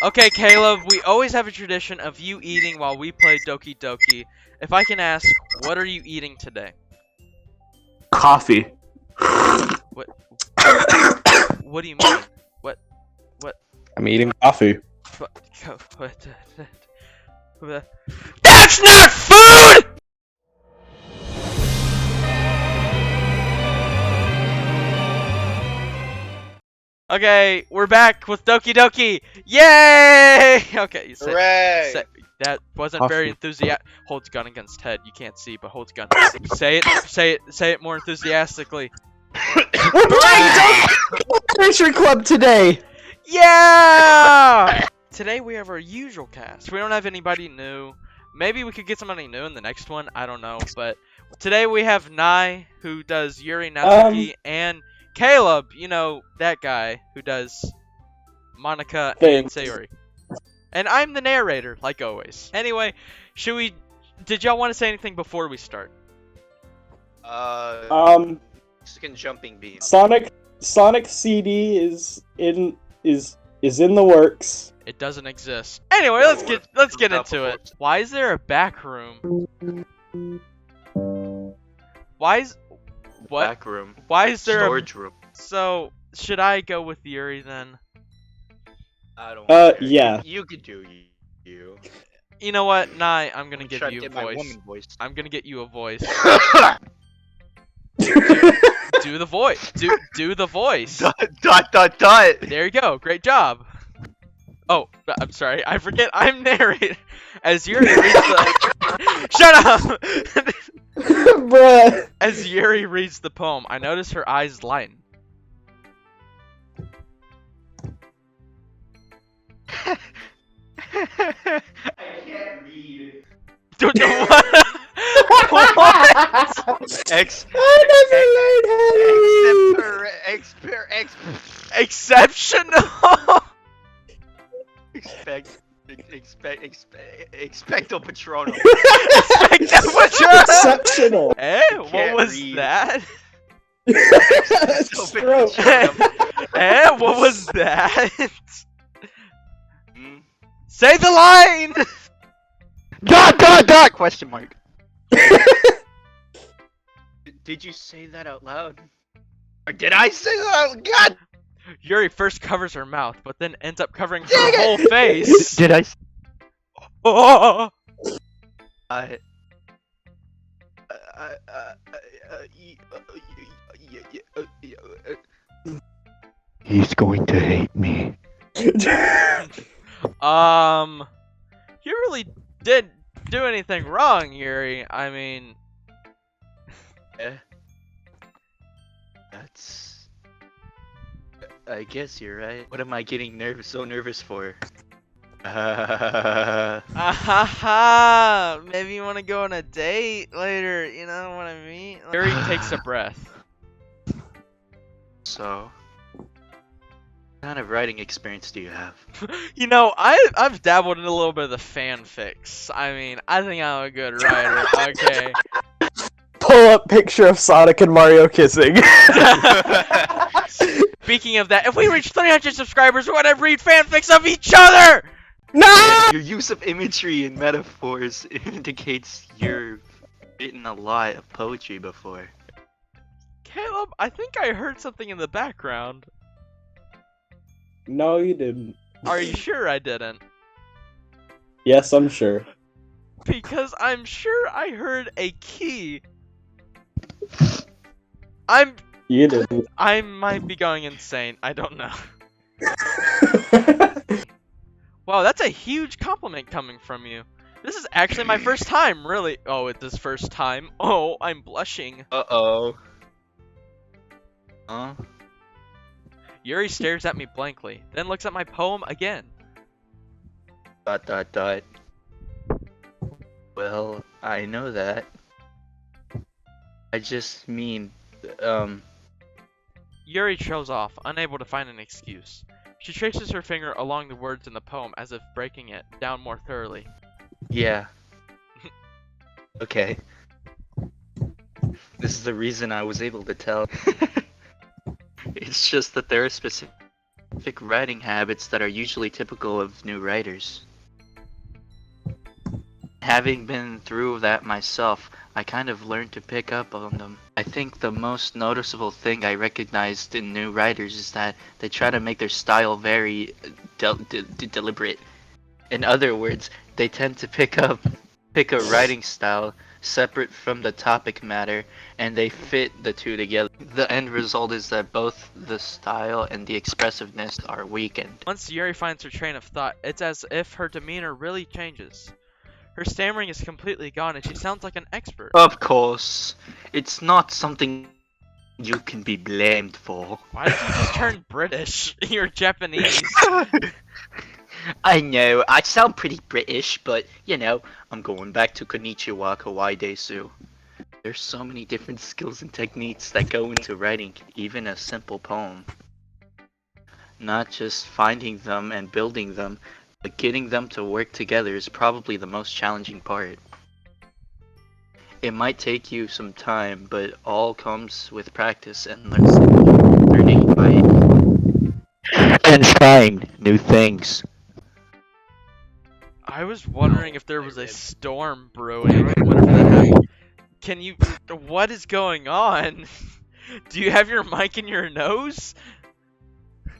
Okay, Caleb, we always have a tradition of you eating while we play Doki Doki. If I can ask, what are you eating today? Coffee. What? What do you mean? What? I'm eating coffee. What? That's not food! Okay, we're back with Doki Doki. Yay! Okay, you said, Hooray! that wasn't Coffee. very enthusiastic. Holds gun against head. You can't see, but holds gun. Say it more enthusiastically. We're playing Doki Country Club today! Yeah! Today we have our usual cast. We don't have anybody new. Maybe we could get somebody new in the next one. I don't know. But today we have Nai, who does Yuri Natsuki, and Caleb, you know, that guy who does Monica and Sayori. And I'm the narrator, like always. Anyway, did y'all want to say anything before we start? Second jumping beam. Sonic CD is in the works. It doesn't exist. Anyway, let's get into it. Why is there a back room? What? Back room. Why is there Storage room. So, should I go with Yuri then? I don't care. Yeah. You could do you. You know what, Nai, I'm gonna give Try to you a get my voice. woman voice. I'm gonna get you a voice. Do the voice. Do the voice. Dot. There you go. Great job. Oh, I'm sorry. I forget. I'm narrating. As Yuri reads the... Shut up! Bruh. As Yuri reads the poem, I notice her eyes lighten. I can't read. What? What? I never learned how to read. Exceptional. Expecto Patronum. Exceptional. Eh? What Can't was read. that? Stroke. Eh? What was that? Hmm? Say the line! Dot! Question mark. Did you say that out loud? Or did I say that out? God! Yuri first covers her mouth, but then ends up covering her whole face. Did I? Oh! He's going to hate me. You really didn't do anything wrong, Yuri. I mean... That's... I guess you're right. What am I getting so nervous for? Ahaha! Maybe you want to go on a date later, you know what I mean? Yuri takes a breath. So... What kind of writing experience do you have? You know, I've dabbled in a little bit of the fanfics. I mean, I think I'm a good writer. Okay. Pull up picture of Sonic and Mario kissing. Speaking of that, if we reach 300 subscribers, we're gonna read fanfics of each other! No! Your use of imagery and metaphors indicates you've written a lot of poetry before. Caleb, I think I heard something in the background. No, you didn't. Are you sure I didn't? Yes, I'm sure. Because I'm sure I heard a key. You didn't. I might be going insane. I don't know. Wow, that's a huge compliment coming from you. This is actually my first time, really. Oh, it's his first time. Oh, I'm blushing. Uh-oh. Huh? Yuri stares at me blankly, then looks at my poem again. Dot. Well, I know that. I just mean, Yuri trails off, unable to find an excuse. She traces her finger along the words in the poem as if breaking it down more thoroughly. yeah. Okay. This is the reason I was able to tell. It's just that there are specific specific writing habits that are usually typical of new writers. Having been through that myself, I kind of learned to pick up on them. I think the most noticeable thing I recognized in new writers is that they try to make their style very deliberate. In other words, they tend to pick a writing style separate from the topic matter, and they fit the two together. The end result is that both the style and the expressiveness are weakened. Once Yuri finds her train of thought, it's as if her demeanor really changes. Her stammering is completely gone and she sounds like an expert. Of course, it's not something you can be blamed for. Why did you just turn British? You're Japanese. I know, I sound pretty British, but, you know, I'm going back to Konnichiwa Kawaii Desu. There's so many different skills and techniques that go into writing even a simple poem. Not just finding them and building them, but getting them to work together is probably the most challenging part. It might take you some time, but all comes with practice and learning and trying new things. I was wondering if there was a storm brewing. Whatever that happened. Can you... What is going on? Do you have your mic in your nose?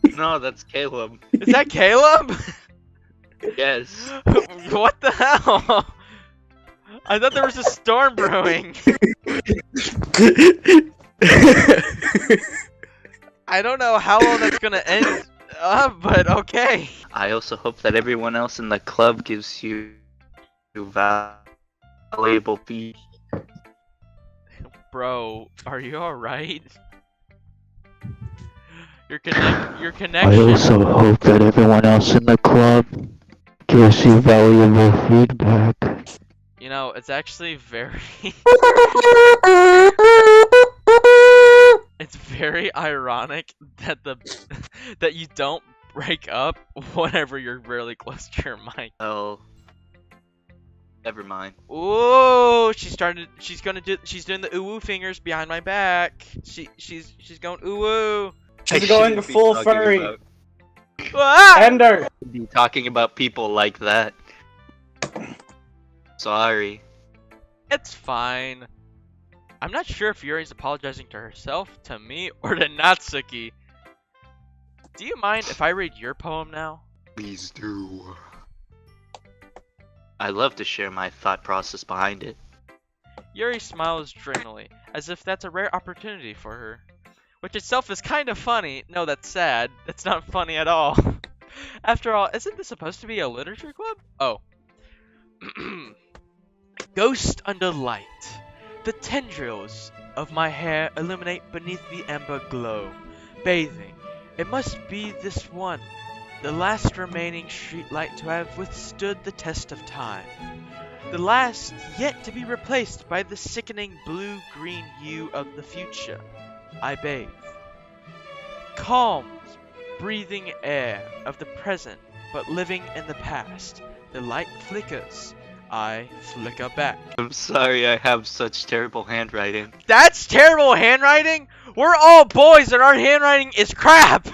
No, that's Caleb. Is that Caleb? Yes. What the hell? I thought there was a storm brewing. I don't know how long that's gonna end up, but okay. I also hope that everyone else in the club gives you valuable feedback. Bro, are you alright? Your I connection. also hope that everyone else in the club gives you valuable feedback. You know, it's actually very... It's very ironic that that you don't break up whenever you're really close to your mic. Oh, never mind. Ooh, she's doing the ooh fingers behind my back. She's going ooh. She's going full furry. Ah! Ender. Be talking about people like that. Sorry. It's fine. I'm not sure if Yuri's apologizing to herself, to me, or to Natsuki. Do you mind if I read your poem now? Please do. I love to share my thought process behind it. Yuri smiles dreamily, as if that's a rare opportunity for her. Which itself is kind of funny. No, that's sad. That's not funny at all. After all, isn't this supposed to be a literature club? Oh. Ghost under light. The tendrils of my hair illuminate beneath the amber glow. Bathing. It must be this one, the last remaining streetlight to have withstood the test of time. The last yet to be replaced by the sickening blue-green hue of the future. I bathe. Calm, breathing air of the present, but living in the past. The light flickers. I flicker back. I'm sorry I have such terrible handwriting. That's terrible handwriting? We're all boys and our handwriting is crap!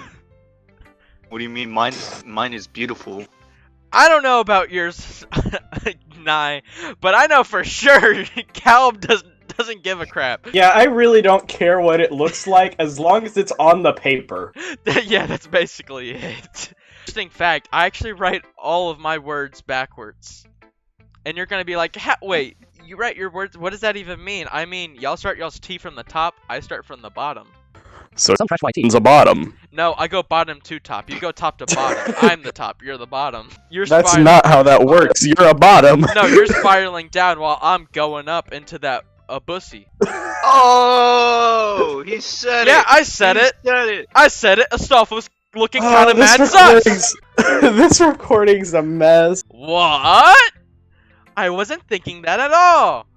What do you mean? Mine is beautiful. I don't know about yours, Nye, but I know for sure Calb doesn't give a crap. Yeah, I really don't care what it looks like as long as it's on the paper. Yeah, that's basically it. Interesting fact, I actually write all of my words backwards. And you're gonna be like, wait, you write your words, what does that even mean? I mean, y'all start y'all's T from the top, I start from the bottom. So some fresh white team's a bottom. No, I go bottom to top. You go top to bottom. I'm the top, you're the bottom. That's not how that works. You're a bottom. No, you're spiraling down while I'm going up into that bussy. Oh, he said it. Yeah, I said it. Said it. I said it. Astolfo was looking kind of mad sus. This recording's a mess. What? I wasn't thinking that at all.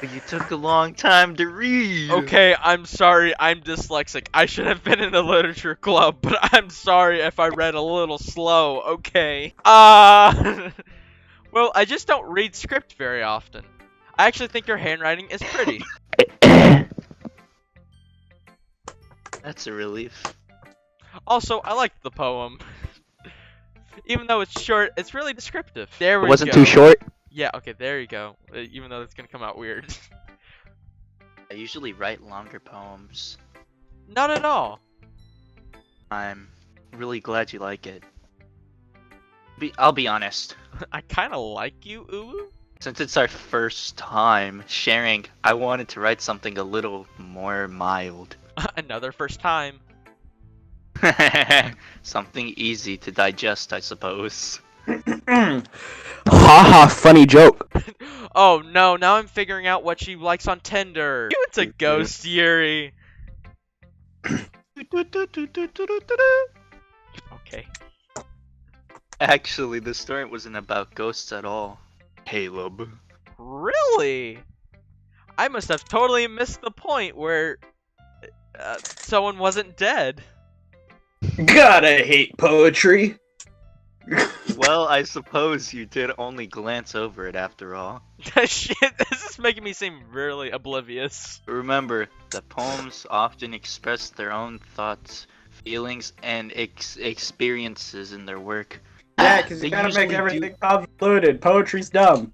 You took a long time to read. Okay, I'm sorry. I'm dyslexic. I should have been in the literature club, but I'm sorry if I read a little slow. Okay. Well, I just don't read script very often. I actually think your handwriting is pretty. That's a relief. Also, I liked the poem. Even though it's short, it's really descriptive. There we It wasn't go. too short. Yeah, okay, there you go. Even though it's gonna come out weird. I usually write longer poems. Not at all. I'm really glad you like it. I'll be honest. I kind of like you, Uwu. Since it's our first time sharing, I wanted to write something a little more mild. Another first time. Something easy to digest, I suppose. Haha, funny joke. Oh no, now I'm figuring out what she likes on Tinder. You went to Ghost Yuri. Okay. Actually, the story wasn't about ghosts at all. Caleb. Really? I must have totally missed the point where someone wasn't dead. Gotta hate poetry. Well, I suppose you did only glance over it after all. Shit, this is making me seem really oblivious. Remember, the poems often express their own thoughts, feelings, and experiences in their work. Yeah, because They you gotta make usually everything convoluted. Poetry's dumb.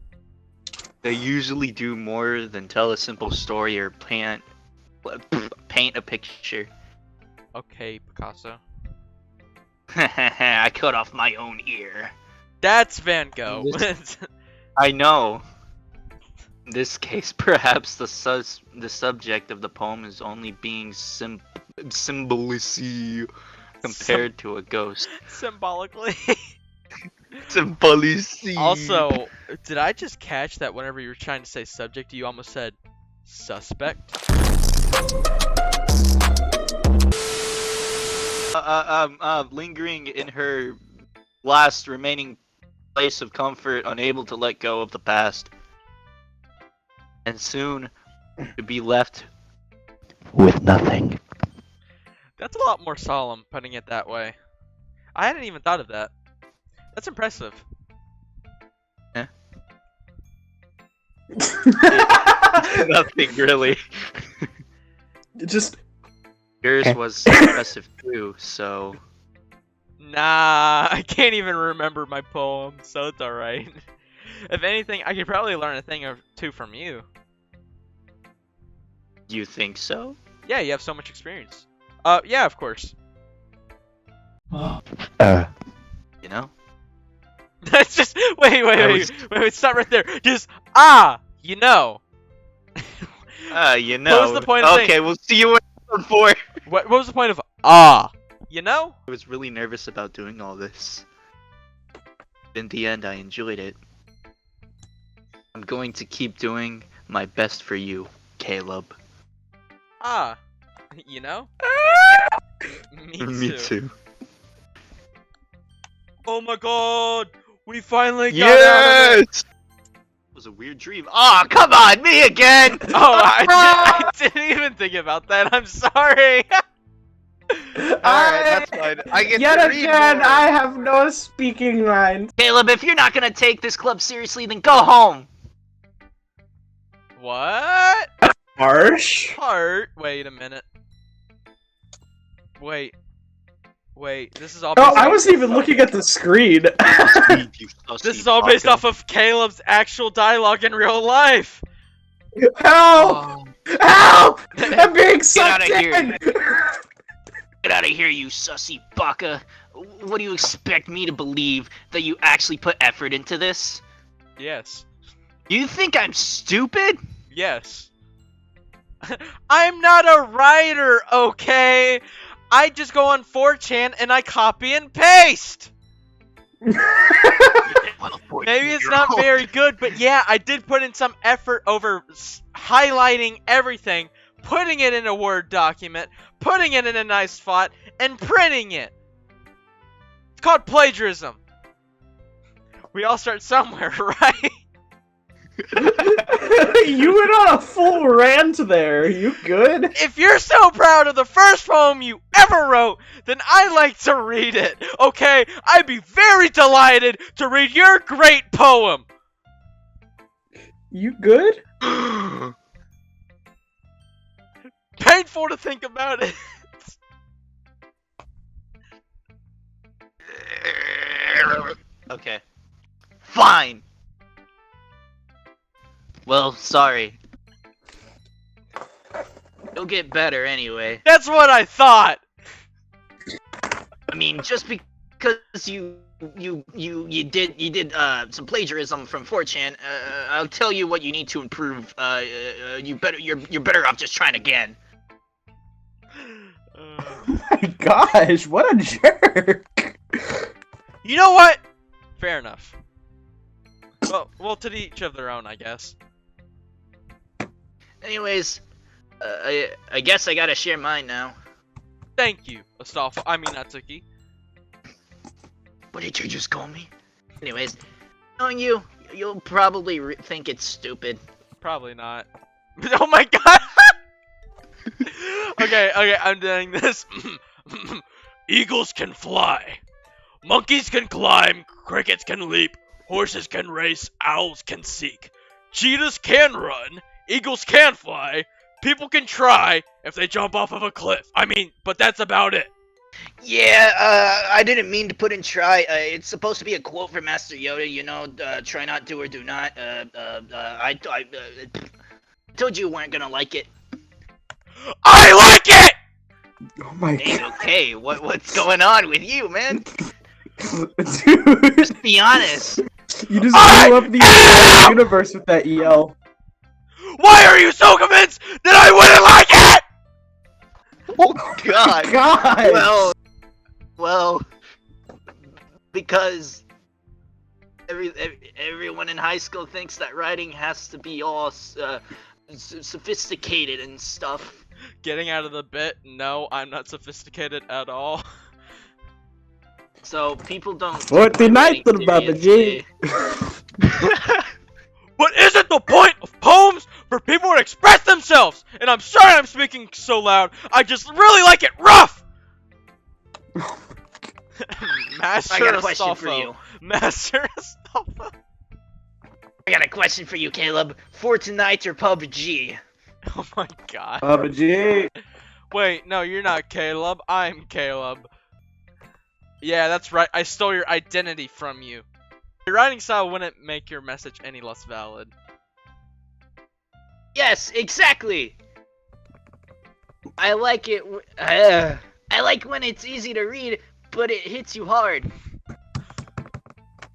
They usually do more than tell a simple story or paint a picture. Okay, Picasso. I cut off my own ear. That's Van Gogh. I know. In this case, perhaps the subject of the poem is only being symbolically compared to a ghost. Symbolically. Symbolically. Also, did I just catch that whenever you were trying to say subject, you almost said suspect? Lingering in her last remaining place of comfort, unable to let go of the past, and soon to be left with nothing. That's a lot more solemn, putting it that way. I hadn't even thought of that. That's impressive. Nothing really. Just Yours was impressive too, so Nah, I can't even remember my poem, so it's alright. If anything, I could probably learn a thing or two from you. you think so? Yeah, you have so much experience. Yeah, of course. You know? That's just wait, stop right there. Just you know. You know. What was the point of okay, saying- we'll see you in episode 4. What was the point of you know? I was really nervous about doing all this. In the end, I enjoyed it. I'm going to keep doing my best for you, Caleb. You know? Me Me too. Oh my god, we finally got out of it. Yes! It was a weird dream. Oh, come on, me again! Oh, I didn't even think about that. I'm sorry. Alright, that's fine. I get yet to read again, more. I have no speaking lines. Caleb, if you're not gonna take this club seriously, then go home! What? Harsh. Heart? Wait a minute. Wait, this is all No, based I off- wasn't even looking at the screen. This is all based off of Caleb's actual dialogue in real life. Help! Help! I'm being sucked outta here. in! Get out of here, you sussy baka! What do you expect me to believe? That you actually put effort into this? Yes. You think I'm stupid? Yes. I'm not a writer, okay? I just go on 4chan and I copy and paste. Maybe it's not very good, but yeah, I did put in some effort over highlighting everything, putting it in a Word document, putting it in a nice font, and printing it. It's called plagiarism. We all start somewhere, right? You went on a full rant there. You good? If you're so proud of the first poem you ever wrote, then I'd like to read it, okay? I'd be very delighted to read your great poem. You good? Painful to think about it. Okay. Fine. Well, sorry. You'll get better anyway. That's what I thought! I mean, just because you did some plagiarism from 4chan, I'll tell you what you need to improve. You're better off just trying again. Oh my gosh, what a jerk! You know what? Fair enough. Well, to each of their own, I guess. Anyways, I guess I gotta share mine now. Thank you, Astolfo. I mean, Natsuki. What did you just call me? Anyways, knowing you, you'll probably think it's stupid. Probably not. Oh my god! Okay, I'm doing this. Eagles can fly. Monkeys can climb. Crickets can leap. Horses can race. Owls can seek. Cheetahs can run. Eagles can fly. People can try if they jump off of a cliff. I mean, but that's about it. Yeah, I didn't mean to put in try. It's supposed to be a quote from Master Yoda, you know, try not, do or do not. I told you weren't gonna like it. I like it! Oh my Hey, god. okay, what's going on with you, man? Dude, Just be honest. you just blew up the entire universe with that EL. Why are you so convinced that I wouldn't like it? Oh god. God! Well, because everyone in high school thinks that writing has to be all sophisticated and stuff. Getting out of the bit, no, I'm not sophisticated at all. So people don't. What the night, writing Baba G? But isn't the point of poems for people to express themselves? And I'm sorry I'm speaking so loud. I just really like it rough. Master I got a question for Astolfo. you. Master Astolfo. I got a question for you, Caleb. Fortnite or PUBG? Oh my god. Baba G. Wait, no, you're not Caleb. I'm Caleb. Yeah, that's right. I stole your identity from you. Your writing style wouldn't make your message any less valid. Yes, exactly. I like it. I like when it's easy to read, but it hits you hard.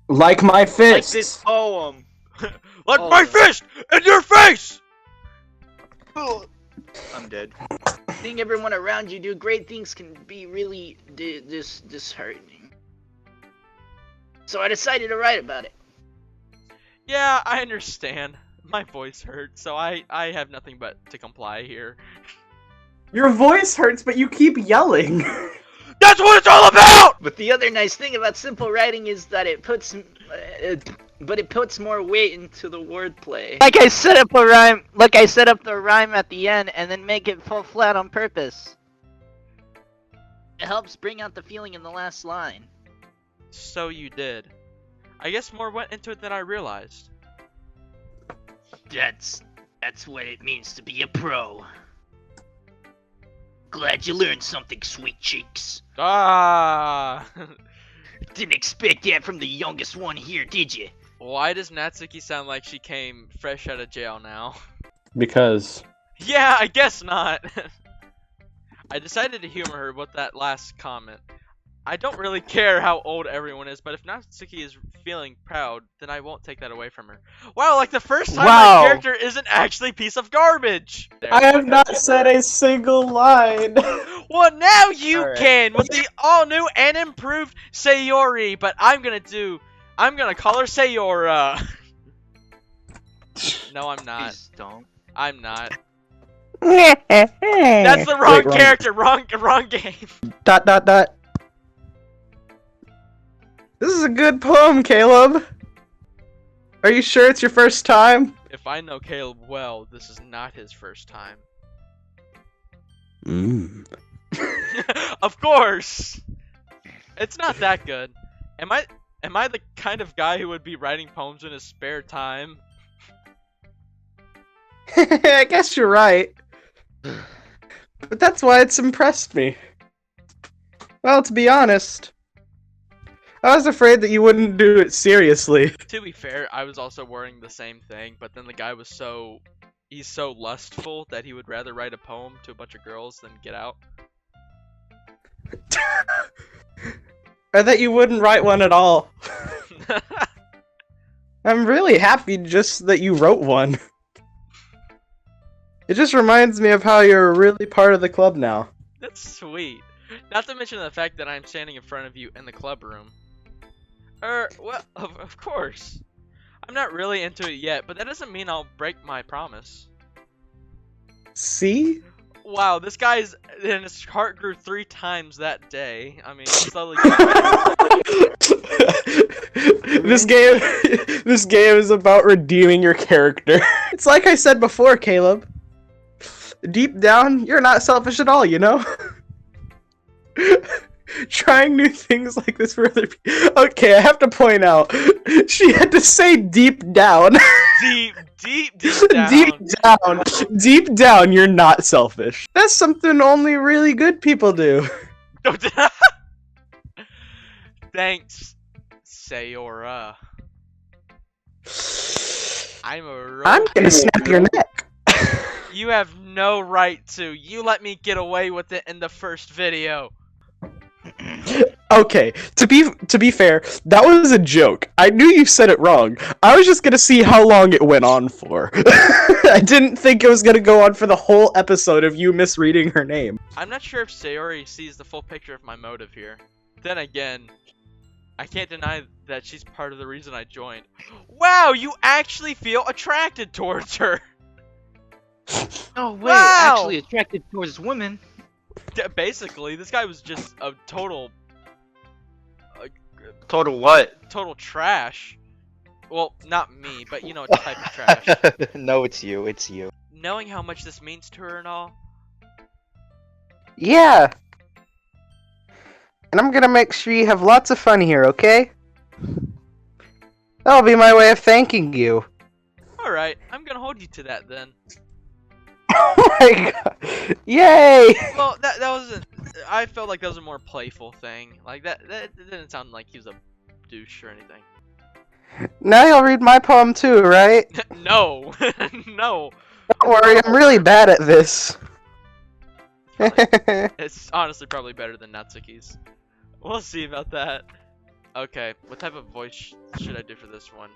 Like my fist. Like this poem. Like Oh. my fist in your face! I'm dead. Seeing everyone around you do great things can be really disheartening. So I decided to write about it. Yeah, I understand. My voice hurts, so I have nothing but to comply here. Your voice hurts, but you keep yelling. That's what it's all about! But the other nice thing about simple writing is that it puts more weight into the wordplay. Like I set up a rhyme, like I set up the rhyme at the end and then make it fall flat on purpose. It helps bring out the feeling in the last line. So you did. I guess more went into it than I realized. That's what it means to be a pro. Glad you learned something, sweet cheeks. Ah! Didn't expect that from the youngest one here, did you? Why does Natsuki sound like she came fresh out of jail now? Because. Yeah, I guess not. I decided to humor her with that last comment. I don't really care how old everyone is, but if Natsuki is feeling proud, then I won't take that away from her. Wow, like the first time Wow. my character isn't actually a piece of garbage! I have not said a single line. Well, now you Alright. can with the all new and improved Sayori, but I'm gonna call her Sayora. No, I'm not. Please don't. I'm not. That's the wrong Wait, wrong. character, wrong game. Dot dot dot. This is a good poem, Caleb. Are you sure it's your first time? If I know Caleb well, this is not his first time. Of course. It's not that good. Am I the kind of guy who would be writing poems in his spare time? I guess you're right. But that's why it's impressed me. Well, to be honest, I was afraid that you wouldn't do it seriously. To be fair, I was also worrying the same thing, but then the guy was he's so lustful that he would rather write a poem to a bunch of girls than get out. Or that you wouldn't write one at all. I'm really happy just that you wrote one. It just reminds me of how you're really part of the club now. That's sweet. Not to mention the fact that I'm standing in front of you in the club room. Well, of course. I'm not really into it yet, but that doesn't mean I'll break my promise. See? Wow, this guy's and his heart grew 3 times that day. I mean, slowly. This game is about redeeming your character. It's like I said before, Caleb. Deep down, you're not selfish at all, you know? Trying new things like this for other people. Okay, I have to point out, she had to say deep down. Deep down. Deep down, you're not selfish. That's something only really good people do. Thanks, Sayori. I'm gonna snap your neck. You have no right to. You let me get away with it in the first video. Okay, to be fair, that was a joke. I knew you said it wrong. I was just gonna see how long it went on for. I didn't think it was gonna go on for the whole episode of you misreading her name. I'm not sure if Sayori sees the full picture of my motive here. Then again, I can't deny that she's part of the reason I joined. Wow, you actually feel attracted towards her. No way, Wow! actually attracted towards women. Yeah, basically, this guy was just a total Total what? total trash. Well, not me, but you know, type of trash. No, it's you. Knowing how much this means to her and all. Yeah. And I'm gonna make sure you have lots of fun here, okay? That'll be my way of thanking you. Alright, I'm gonna hold you to that then. Oh my god! Yay! Well, that wasn't. I felt like that was a more playful thing. Like that didn't sound like he was a douche or anything. Now you'll read my poem too, right? No, no. Don't worry, I'm really bad at this. It's honestly probably better than Natsuki's. We'll see about that. Okay, what type of voice should I do for this one?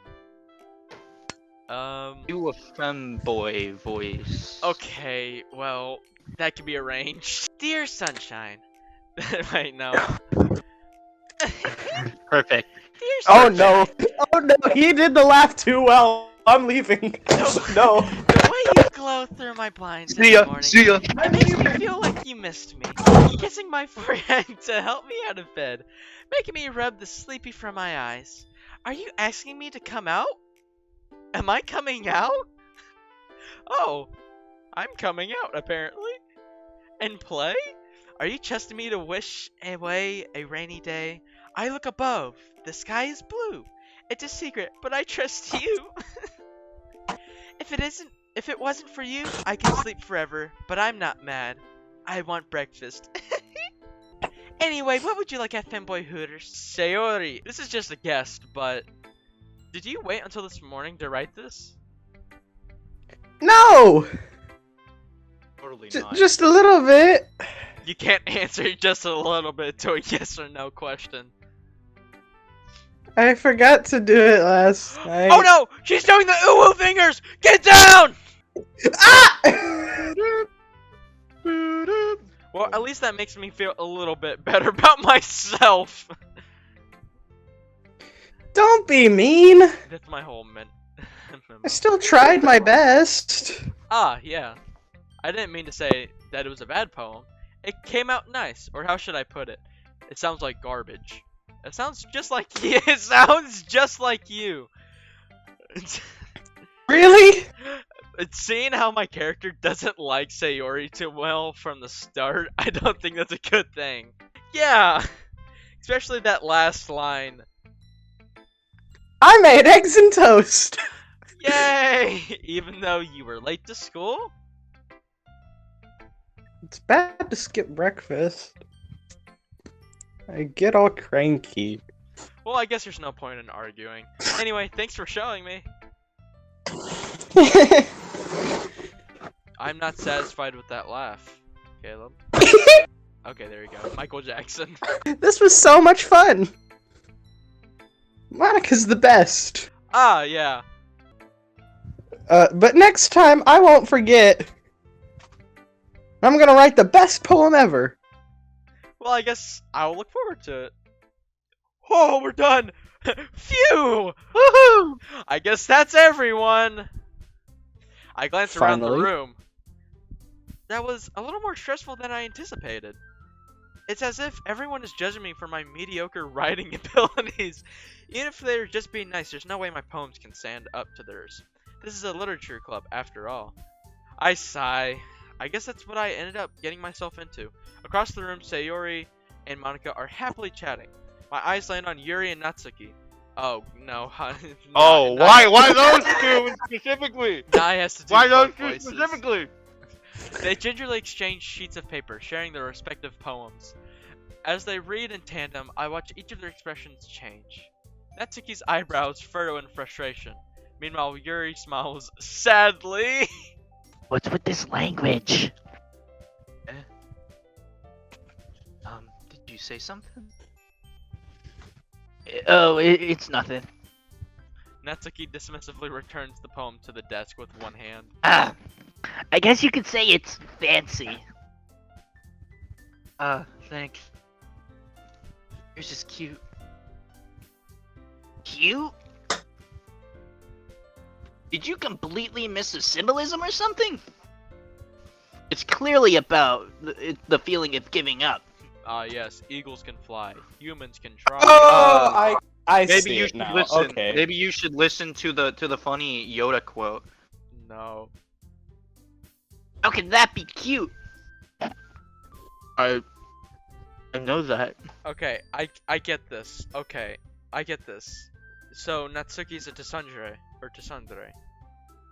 Do a femboy voice. Okay, well, that can be arranged. Dear Sunshine. Wait, no. Perfect. Dear Oh Sunshine. no! Oh no! He did the laugh too well. I'm leaving. No. The way you glow through my blinds in the morning, it makes me feel like you missed me. Kissing my forehead to help me out of bed, making me rub the sleepy from my eyes. Are you asking me to come out? Am I coming out? Oh, I'm coming out apparently. And play? Are you trusting me to wish away a rainy day? I look above. The sky is blue. It's a secret, but I trust you. If it wasn't for you, I could sleep forever, but I'm not mad. I want breakfast. Anyway, what would you like at Femboy Hooters? Sayori. This is just a guess, but did you wait until this morning to write this? No! Totally not. Just a little bit. You can't answer just a little bit to a yes or no question. I forgot to do it last night. Oh no! She's doing the ooh fingers! Get down! Ah! Well, at least that makes me feel a little bit better about myself. Don't be mean. That's my whole memo. I still tried my best. Ah, yeah. I didn't mean to say that it was a bad poem. It came out nice, or how should I put it? It sounds like garbage. It sounds just like you. It sounds just like you. Really? Seeing how my character doesn't like Sayori too well from the start, I don't think that's a good thing. Yeah, especially that last line. I made eggs and toast. Yay! Even though you were late to school? It's bad to skip breakfast. I get all cranky. Well, I guess there's no point in arguing. Anyway, thanks for showing me. I'm not satisfied with that laugh, Caleb. Okay, there you go. Michael Jackson. This was so much fun. Monica's the best. Ah, yeah. But next time, I won't forget. I'm gonna write the best poem ever. Well, I guess I'll look forward to it. Oh, we're done! Phew! Woohoo! I guess that's everyone! I glanced around the Finally. room. That was a little more stressful than I anticipated. It's as if everyone is judging me for my mediocre writing abilities. Even if they're just being nice, there's no way my poems can stand up to theirs. This is a literature club, after all. I sigh. I guess that's what I ended up getting myself into. Across the room, Sayori and Monica are happily chatting. My eyes land on Yuri and Natsuki. Oh, no. Oh, why those two specifically? Nai has to do Why those both two voices. specifically? They gingerly exchange sheets of paper, sharing their respective poems. As they read in tandem, I watch each of their expressions change. Natsuki's eyebrows furrow in frustration. Meanwhile, Yuri smiles sadly. What's with this language? Did you say something? Oh, it's nothing. Natsuki dismissively returns the poem to the desk with one hand. Ah, I guess you could say it's fancy. Thanks. Yours is cute. Cute? Did you completely miss the symbolism or something? It's clearly about the feeling of giving up. Ah, yes, eagles can fly. Humans can try. Oh, I Maybe see you it should now. listen. Okay. Maybe you should listen to the funny Yoda quote. No. How can that be cute? I know that. Okay, I get this. Okay, I get this. So Natsuki's a Tsundere or Tsundere,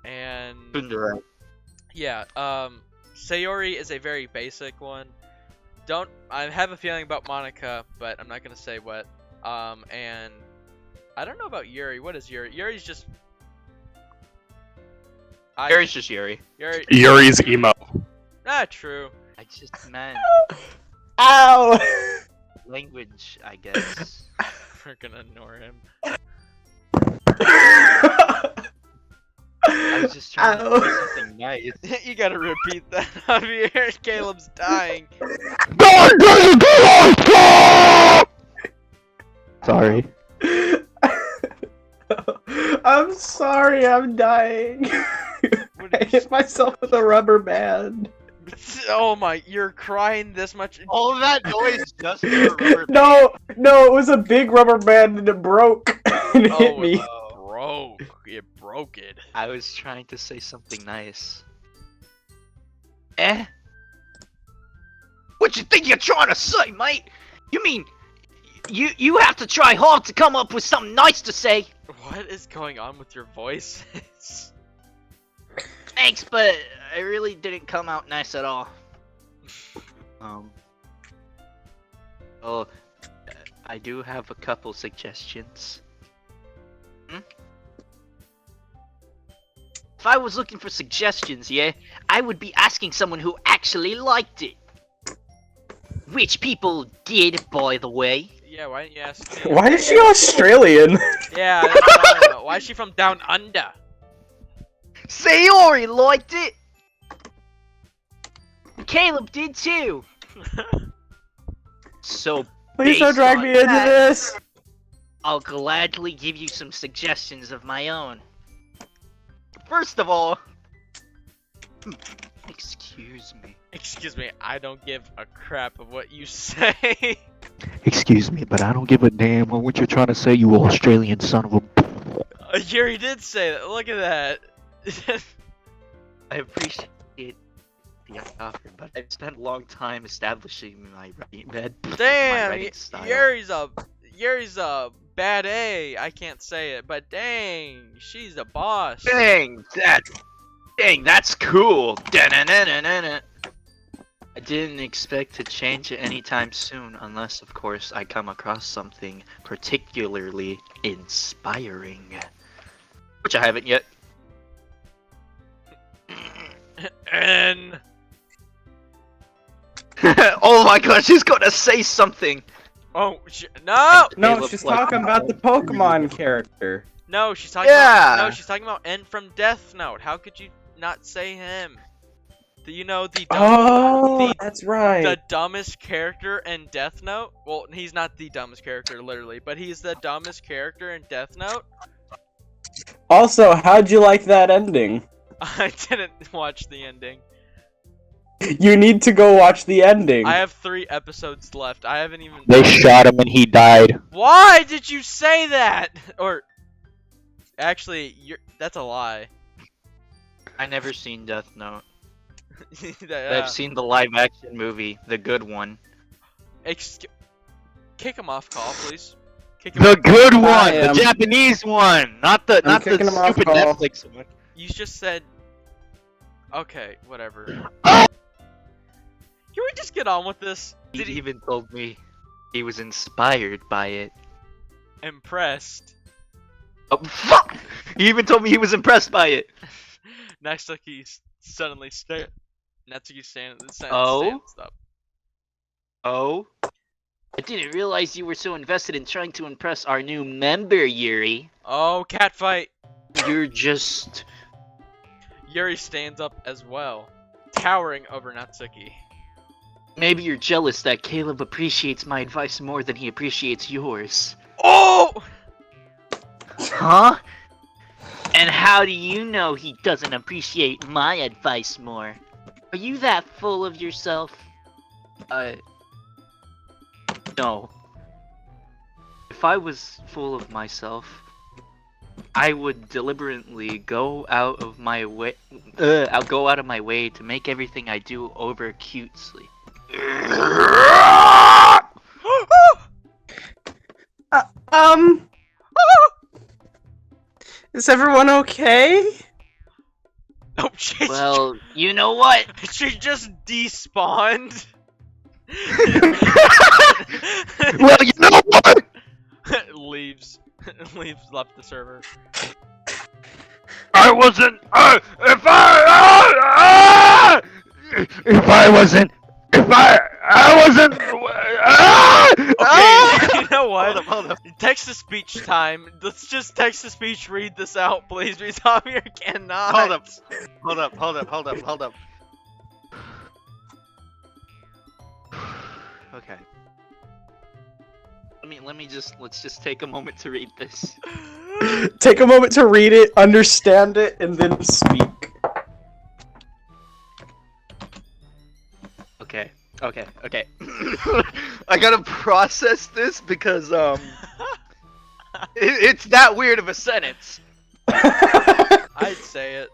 and Sundara. yeah, Sayori is a very basic one. I have a feeling about Monica, but I'm not gonna say what. And I don't know about Yuri. What is Yuri? Yuri's just. Yuri's just Yuri. Yuri. Yuri's emo. Not true. I just meant Ow! language, I guess. We're gonna ignore him. I was just trying to say something nice. You gotta repeat that. Javier, Caleb's dying. Sorry. I'm sorry, I'm dying. What I did you hit myself with a rubber band. Oh my! You're crying this much. All of that noise just for a rubber No, it was a big rubber band and it broke and it hit me. Broke. You broke it. I was trying to say something nice. What you think you're trying to say, mate? You mean you have to try hard to come up with something nice to say? What is going on with your voice? Thanks, but it really didn't come out nice at all. Well, I do have a couple suggestions. If I was looking for suggestions, yeah, I would be asking someone who actually liked it. Which people did, by the way. Yeah, why didn't you ask me? Why is she Australian? Yeah, that's what I don't know. Why is she from down under? Sayori liked it! Caleb did too! So, Please don't Based drag on me into that- this. I'll gladly give you some suggestions of my own. First of all... excuse me. Excuse me, I don't give a crap of what you say. Excuse me, but I don't give a damn on what you're trying to say, you Australian son of a... Yuri did say that. Look at that. I appreciate the offer, but I've spent a long time establishing my my Damn, writing style. Yuri's a bad A. I can't say it, but dang, she's a boss. Dang, that's cool. Da-na-na-na-na-na. I didn't expect to change it anytime soon, unless, of course, I come across something particularly inspiring. Which I haven't yet. And Oh my gosh, she's gonna say something! oh no, No, Caleb, she's like- talking about the Pokemon character. no, she's talking Yeah. about no, she's talking about N from Death Note. How could you not say him? You know the Oh, the- that's right. the dumbest character in Death Note. Well, he's not the dumbest character literally, but he's the dumbest character in Death Note. Also, how'd you like that ending? I didn't watch the ending. You need to go watch the ending. I have 3 episodes left. I haven't even. They shot him and he died. Why did you say that? Or actually, that's a lie. I never seen Death Note. Yeah. I've seen the live action movie, the good one. Kick him off, call, please. Kick him The off. good one, I the am. Japanese one, not the kicking him off, stupid Carl. Netflix one. You just said. Okay, whatever. Can we just get on with this? He Did he even told me he was inspired by it. impressed? Oh, fuck! He even told me he was impressed by it. Natsuki's suddenly stand. Natsuki's stand. Oh? Stop. Oh? I didn't realize you were so invested in trying to impress our new member, Yuri. Oh, cat fight. You're just... Yuri stands up as well, towering over Natsuki. Maybe you're jealous that Caleb appreciates my advice more than he appreciates yours. Oh! Huh? And how do you know he doesn't appreciate my advice more? Are you that full of yourself? No. If I was full of myself, I would deliberately go out of my way. I'll go out of my way to make everything I do over cutesly. Is everyone okay? Oh shit! Well, you know what? She just despawned. Well, you know what? Leaves. Left the server. I wasn't. If I wasn't. Okay, you know what? Hold up. Text to speech time. Let's just text to speech read this out, please. Rizamir cannot. Hold up. Okay. Let's just take a moment to read this. Take a moment to read it, understand it, and then speak. Okay. I gotta process this because it's that weird of a sentence. I'd say it.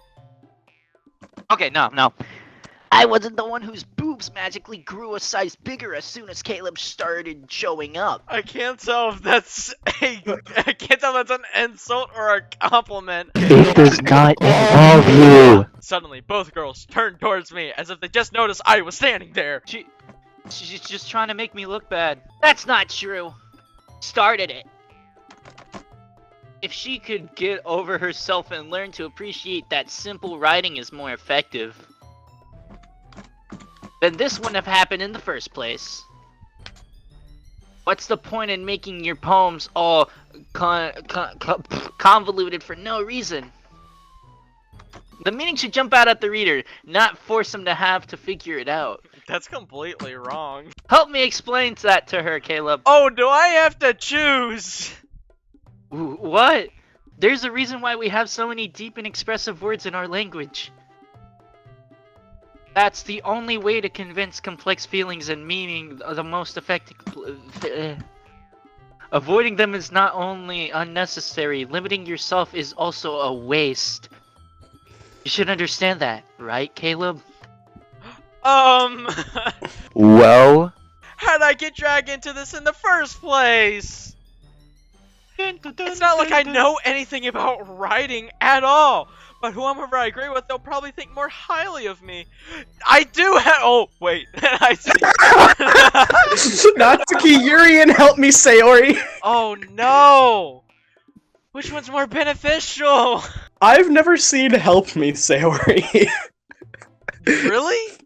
Okay, no. I wasn't the one whose boobs magically grew a size bigger as soon as Caleb started showing up. I can't tell if that's I can't tell if that's an insult or a compliment. It does not involve you. Suddenly, both girls turned towards me as if they just noticed I was standing there. She's just trying to make me look bad. That's not true. Started it. If she could get over herself and learn to appreciate that simple writing is more effective, Then this wouldn't have happened in the first place. what's the point in making your poems all convoluted for no reason? The meaning should jump out at the reader, not force him to have to figure it out. That's completely wrong. Help me explain that to her, Caleb. Oh, do I have to choose? What? There's a reason why we have so many deep and expressive words in our language. That's the only way to convince complex feelings and meaning the most effective. Avoiding them is not only unnecessary, limiting yourself is also a waste. You should understand that, right, Caleb? Well, How'd I get dragged into this in the first place? It's not like I know anything about writing at all. But whoever I agree with, they'll probably think more highly of me. I do have. Oh wait, I see. Natsuki, Yuri, and help me, Sayori. Oh no! Which one's more beneficial? I've never seen Help Me, Sayori. Really?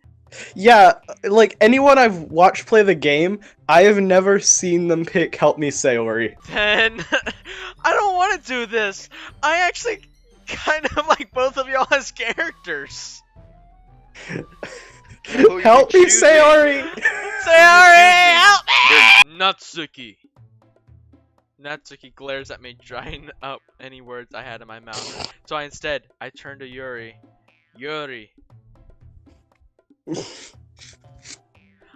Yeah, like anyone I've watched play the game, I have never seen them pick Help Me, Sayori. Then I don't want to do this. I actually kind of like both of y'all as characters. Who Help you me, choosing? Sayori! Sayori, help me! Natsuki. Natsuki glares at me, drying up any words I had in my mouth. So instead, I turn to Yuri. Yuri.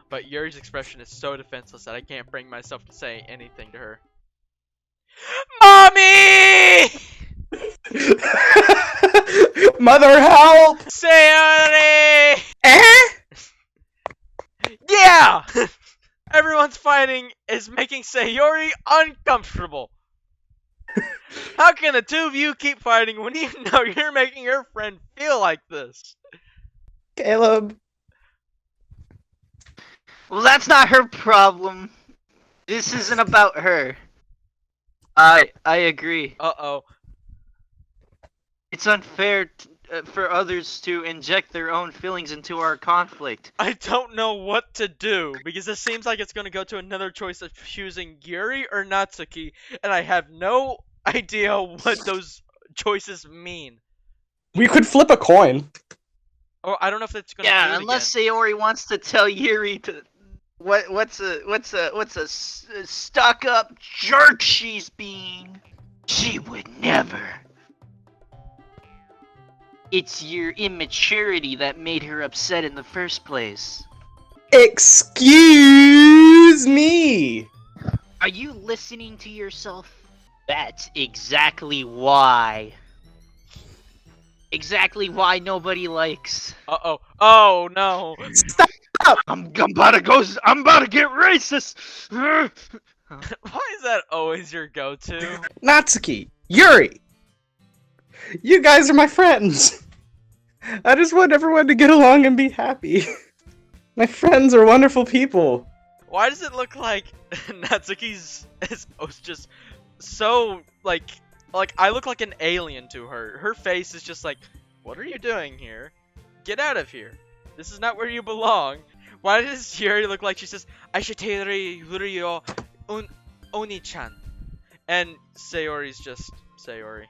But Yuri's expression is so defenseless that I can't bring myself to say anything to her. Mommy! Mother, help! Sayori! Eh? Yeah! Everyone's fighting is making Sayori uncomfortable. How can the two of you keep fighting when you know you're making your friend feel like this? Caleb. Well, that's not her problem. This isn't about her. I agree. Uh-oh. It's unfair for others to inject their own feelings into our conflict. I don't know what to do, because it seems like it's going to go to another choice of choosing Yuri or Natsuki, and I have no idea what those choices mean. We could flip a coin. Or I don't know if it's going to Yeah, do it unless again. Sayori wants to tell Yuri to what's a stuck up jerk she's being. She would never. It's your immaturity that made her upset in the first place. Excuse me. Are you listening to yourself? That's exactly why. Exactly why nobody likes. Uh-oh. Oh, no. Stop. I'm about to go. I'm about to get racist. Why is that always your go-to? Natsuki, Yuri. You guys are my friends. I just want everyone to get along and be happy. My friends are wonderful people. Why does it look like Natsuki's is just so, like I look like an alien to her. Her face is just like, what are you doing here? Get out of here. This is not where you belong. Why does Yuri look like she says, Aishiteiri Yuri-yo Oni-chan? And Sayori's just Sayori.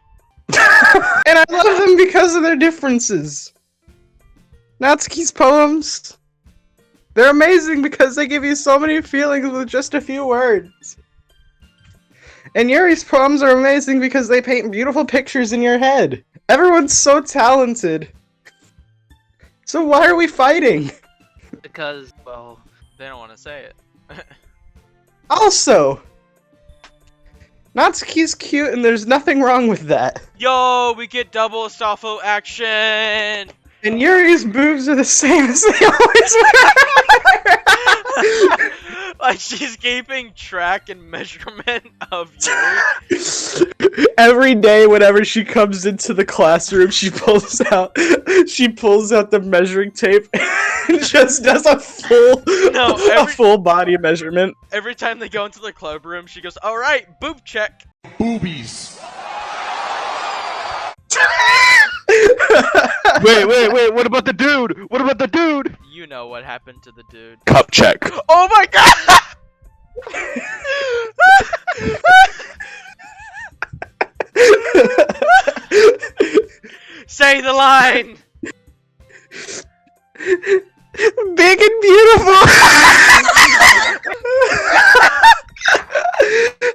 And I love them because of their differences. Natsuki's poems, they're amazing because they give you so many feelings with just a few words. And Yuri's poems are amazing because they paint beautiful pictures in your head. Everyone's so talented. So why are we fighting? Because, well, They don't want to say it. Also, Natsuki's cute and there's nothing wrong with that. Yo, we get double Astolfo action! And Yuri's boobs are the same as they always were. Like she's keeping track and measurement of Yuri. Every day, whenever she comes into the classroom, she pulls out the measuring tape and just does a full body measurement. Every time they go into the club room, she goes, "All right, boob check." Boobies. Wait, what about the dude? What about the dude? You know what happened to the dude. Cup check. Oh my god! Say the line! Big and beautiful!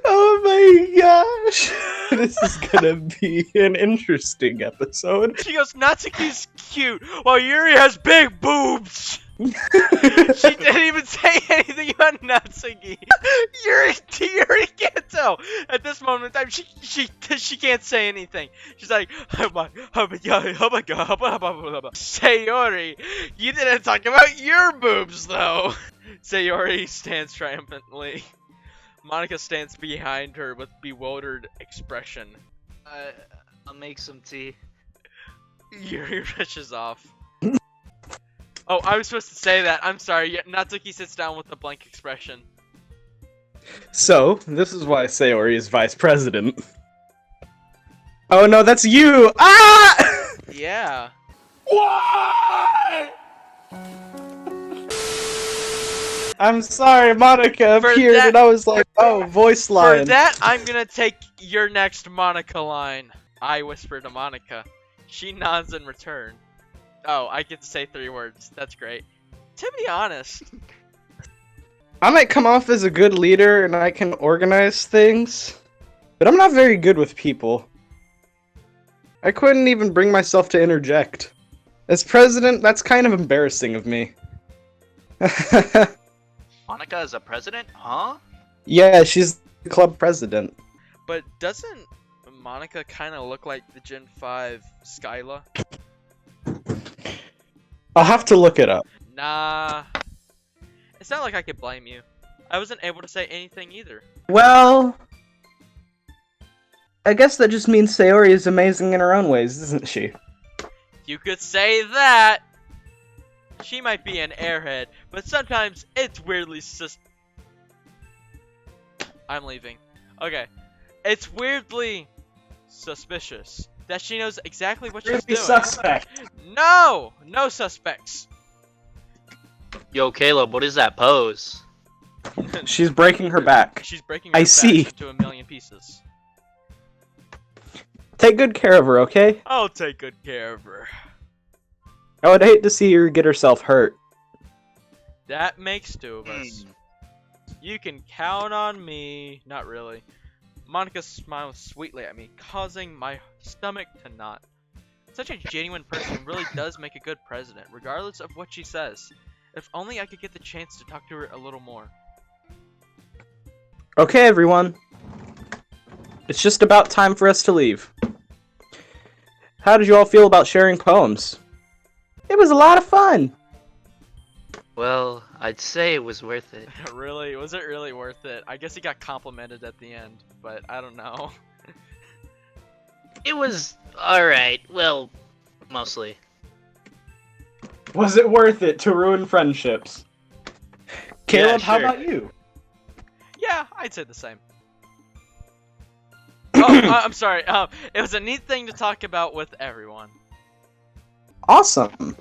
Oh my gosh! This is gonna be an interesting episode. She goes, Natsuki's cute, while Yuri has big boobs! She didn't even say anything about Natsuki. Yuri can't tell. At this moment in time, she can't say anything. She's like, oh my god. Sayori, you didn't talk about your boobs though. Sayori stands triumphantly. Monica stands behind her with bewildered expression. I'll make some tea. Yuri rushes off. Oh, I was supposed to say that. I'm sorry. Natsuki sits down with a blank expression. So, this is why Sayori is vice president. Oh no, that's you! Ah! Yeah. Why? I'm sorry, Monica For appeared that- and I was like, oh, voice line. For that, I'm gonna take your next Monica line. I whisper to Monica. She nods in return. Oh, I get to say 3 words. That's great. To be honest, I might come off as a good leader and I can organize things, but I'm not very good with people. I couldn't even bring myself to interject. As president, that's kind of embarrassing of me. Monica is a president? Huh? Yeah, she's the club president. but doesn't Monica kind of look like the Gen 5 Skyla? I'll have to look it up. Nah. It's not like I could blame you. I wasn't able to say anything either. Well, I guess that just means Sayori is amazing in her own ways, isn't she? You could say that! She might be an airhead, but sometimes it's weirdly I'm leaving. Okay. It's weirdly suspicious that she knows exactly what she's doing. Suspect. No! No suspects! Yo, Caleb, what is that pose? She's breaking her back. She's breaking her I back see. to a million pieces. Take good care of her, okay? I'll take good care of her. I would hate to see her get herself hurt. That makes 2 of us. You can count on me. Not really. Monica smiles sweetly at me, causing my stomach to knot. Such a genuine person really does make a good president, regardless of what she says. If only I could get the chance to talk to her a little more. Okay, everyone. It's just about time for us to leave. How did you all feel about sharing poems? It was a lot of fun! Well, I'd say it was worth it. Really? Was it really worth it? I guess he got complimented at the end, but I don't know. It was alright. Well, mostly. Was it worth it to ruin friendships? Caleb, how sure. about you? Yeah, I'd say the same. Oh, I'm sorry. It was a neat thing to talk about with everyone. Awesome!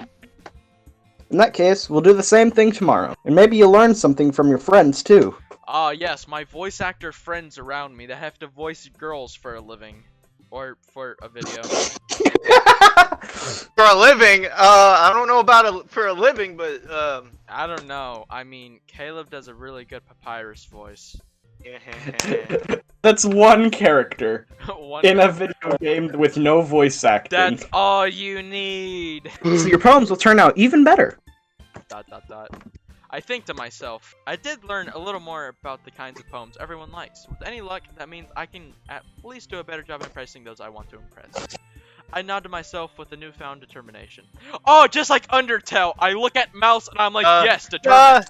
In that case, we'll do the same thing tomorrow. And maybe you'll learn something from your friends, too. Ah, yes, my voice actor friends around me that have to voice girls for a living. Or for a video. For a living? I don't know about for a living, but I don't know. I mean, Caleb does a really good papyrus voice. That's one character One- in a video game with no voice acting. That's all you need. So your poems will turn out even better. ... I think to myself, I did learn a little more about the kinds of poems everyone likes. With any luck, that means I can at least do a better job impressing those I want to impress. I nod to myself with a newfound determination. Oh, just like Undertale, I look at Mouse and I'm like, yes, determined.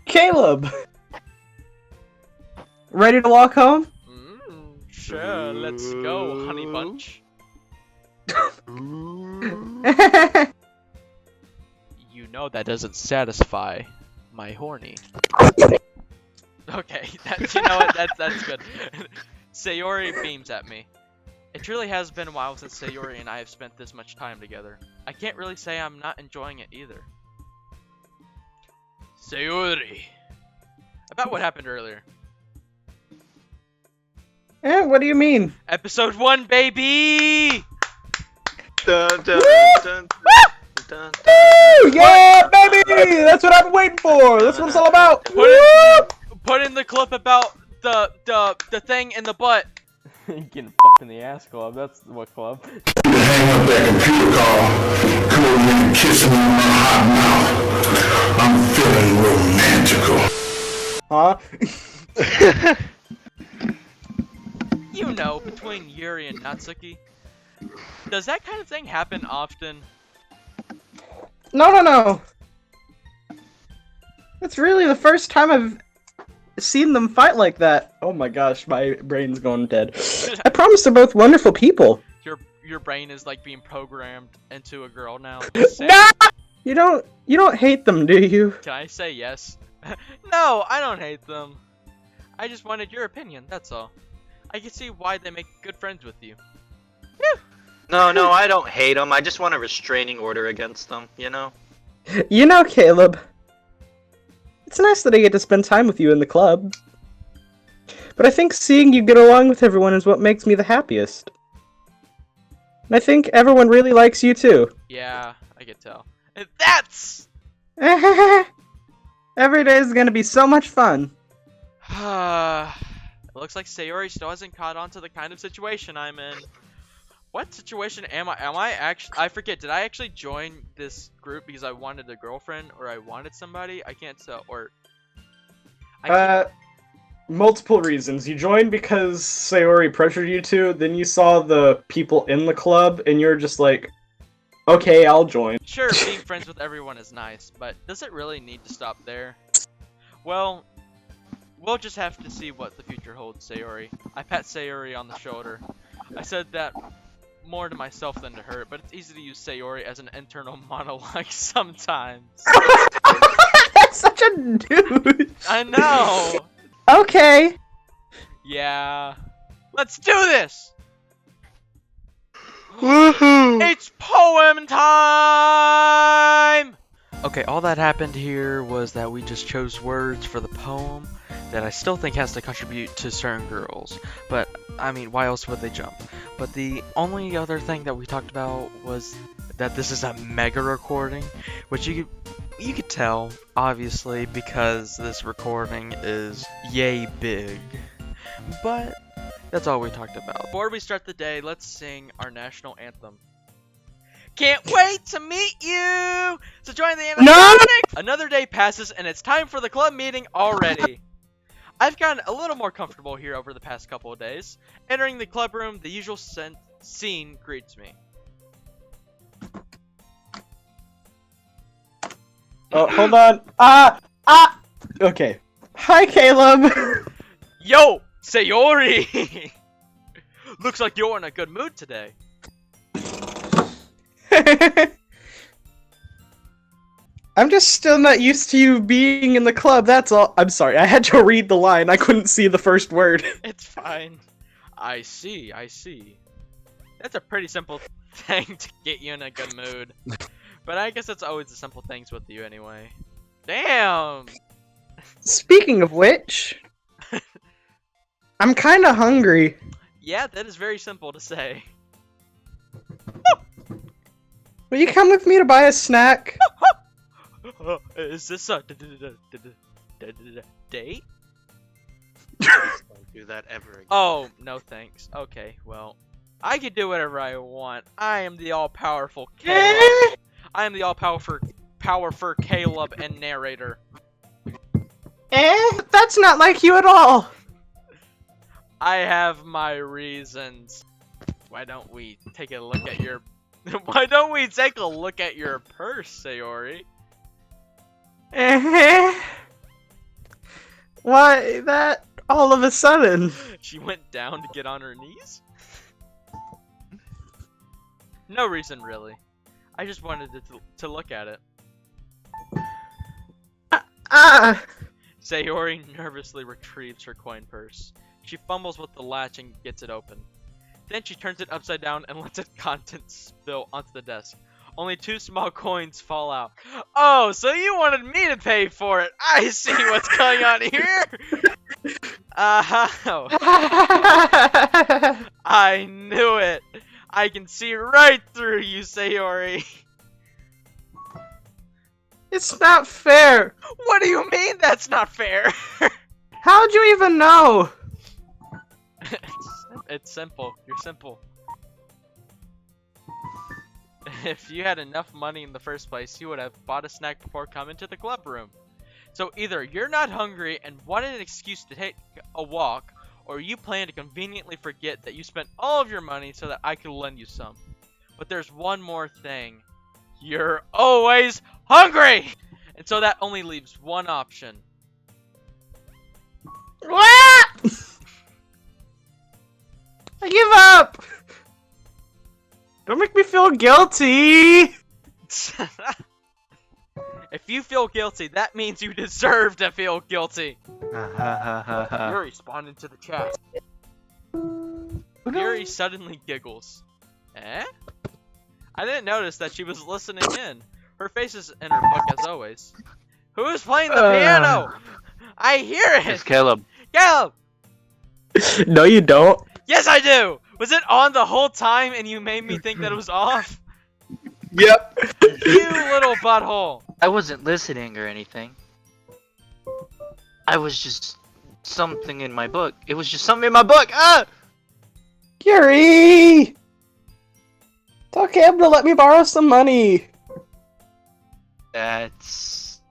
Caleb! Ready to walk home? Sure, let's go, honey bunch. You know that doesn't satisfy my horny. Okay, you know what? That's good. Sayori beams at me. It truly has been a while since Sayori and I have spent this much time together. I can't really say I'm not enjoying it either. Sayori. About what happened earlier. What do you mean? Episode 1, baby! dun, dun, dun, dun, Woo! Yeah, baby! That's what I've been waiting for! That's what it's all about! Put in the clip about the thing in the butt. Getting fucked in the ass club, that's what club. Hang up that computer call, come over here and kiss me in my hot mouth. I'm feeling romantical. Huh? You know, between Yuri and Natsuki. Does that kind of thing happen often? No. That's really the first time I've seen them fight like that. Oh my gosh, my brain's going dead. I promise they're both wonderful people. Your brain is like being programmed into a girl now. Just saying. No! You don't hate them, do you? Can I say yes? No, I don't hate them. I just wanted your opinion, that's all. I can see why they make good friends with you. No, I don't hate them. I just want a restraining order against them, you know? You know, Caleb, it's nice that I get to spend time with you in the club. But I think seeing you get along with everyone is what makes me the happiest. And I think everyone really likes you too. Yeah, I can tell. And that's... Every day is gonna be so much fun. It looks like Sayori still hasn't caught on to the kind of situation I'm in. What situation am I? Am I actually? I forget. Did I actually join this group because I wanted a girlfriend or I wanted somebody? I can't tell. Or Multiple reasons. You joined because Sayori pressured you to, then you saw the people in the club, and you're just like, okay, I'll join. Sure, being friends with everyone is nice, but does it really need to stop there? Well, we'll just have to see what the future holds, Sayori. I pat Sayori on the shoulder. I said that more to myself than to her, but it's easy to use Sayori as an internal monologue sometimes. That's such a dude. I know! Okay. Yeah. Let's do this! Woohoo! It's poem time! Okay, all that happened here was that we just chose words for the poem that I still think has to contribute to certain girls. But, I mean, why else would they jump? But the only other thing that we talked about was that this is a mega recording, which you could tell, obviously, because this recording is yay big. But that's all we talked about. Before we start the day, let's sing our national anthem. Can't wait to meet you! So join the animatronics! Another day passes and it's time for the club meeting already. I've gotten a little more comfortable here over the past couple of days. Entering the club room, the usual scene greets me. Oh, hold on. Okay. Hi, Caleb. Yo, Sayori! Looks like you're in a good mood today. I'm just still not used to you being in the club, that's all. I'm sorry, I had to read the line. I couldn't see the first word. It's fine. I see. That's a pretty simple thing to get you in a good mood. But I guess it's always the simple things with you anyway. Damn! Speaking of which, I'm kinda hungry. Yeah, that is very simple to say. Will you come with me to buy a snack? Is this a date? Don't do that ever again. Oh, no thanks. Okay, well, I can do whatever I want. I am the all-powerful Caleb. I am the all-powerful Caleb and narrator. That's not like you at all. I have my reasons. Why don't we take a look at your... Why don't we take a look at your purse, Sayori? Why that all of a sudden? She went down to get on her knees? No reason, really. I just wanted to look at it. Sayori nervously retrieves her coin purse. She fumbles with the latch and gets it open. Then she turns it upside down and lets its contents spill onto the desk. Only 2 small coins fall out. Oh, so you wanted me to pay for it. I see what's going on here. I knew it. I can see right through you, Sayori. It's not fair. What do you mean that's not fair? How'd you even know? It's simple. You're simple. If you had enough money in the first place, you would have bought a snack before coming to the club room. So either you're not hungry and wanted an excuse to take a walk, or you plan to conveniently forget that you spent all of your money so that I could lend you some. But there's one more thing. You're always hungry! And so that only leaves one option. What? I give up! Don't make me feel guilty! If you feel guilty, that means you deserve to feel guilty. Yuri responded to the chat. Yuri suddenly giggles. Eh? I didn't notice that she was listening in. Her face is in her book as always. Who is playing the piano? I hear it! It's Caleb. Caleb! No, you don't. Yes, I do! Was it on the whole time and you made me think that it was off? Yep. You little butthole! I wasn't listening or anything. I was just something in my book. It was just something in my book. Ah! Yuri! Tell Calb to let me borrow some money. That's...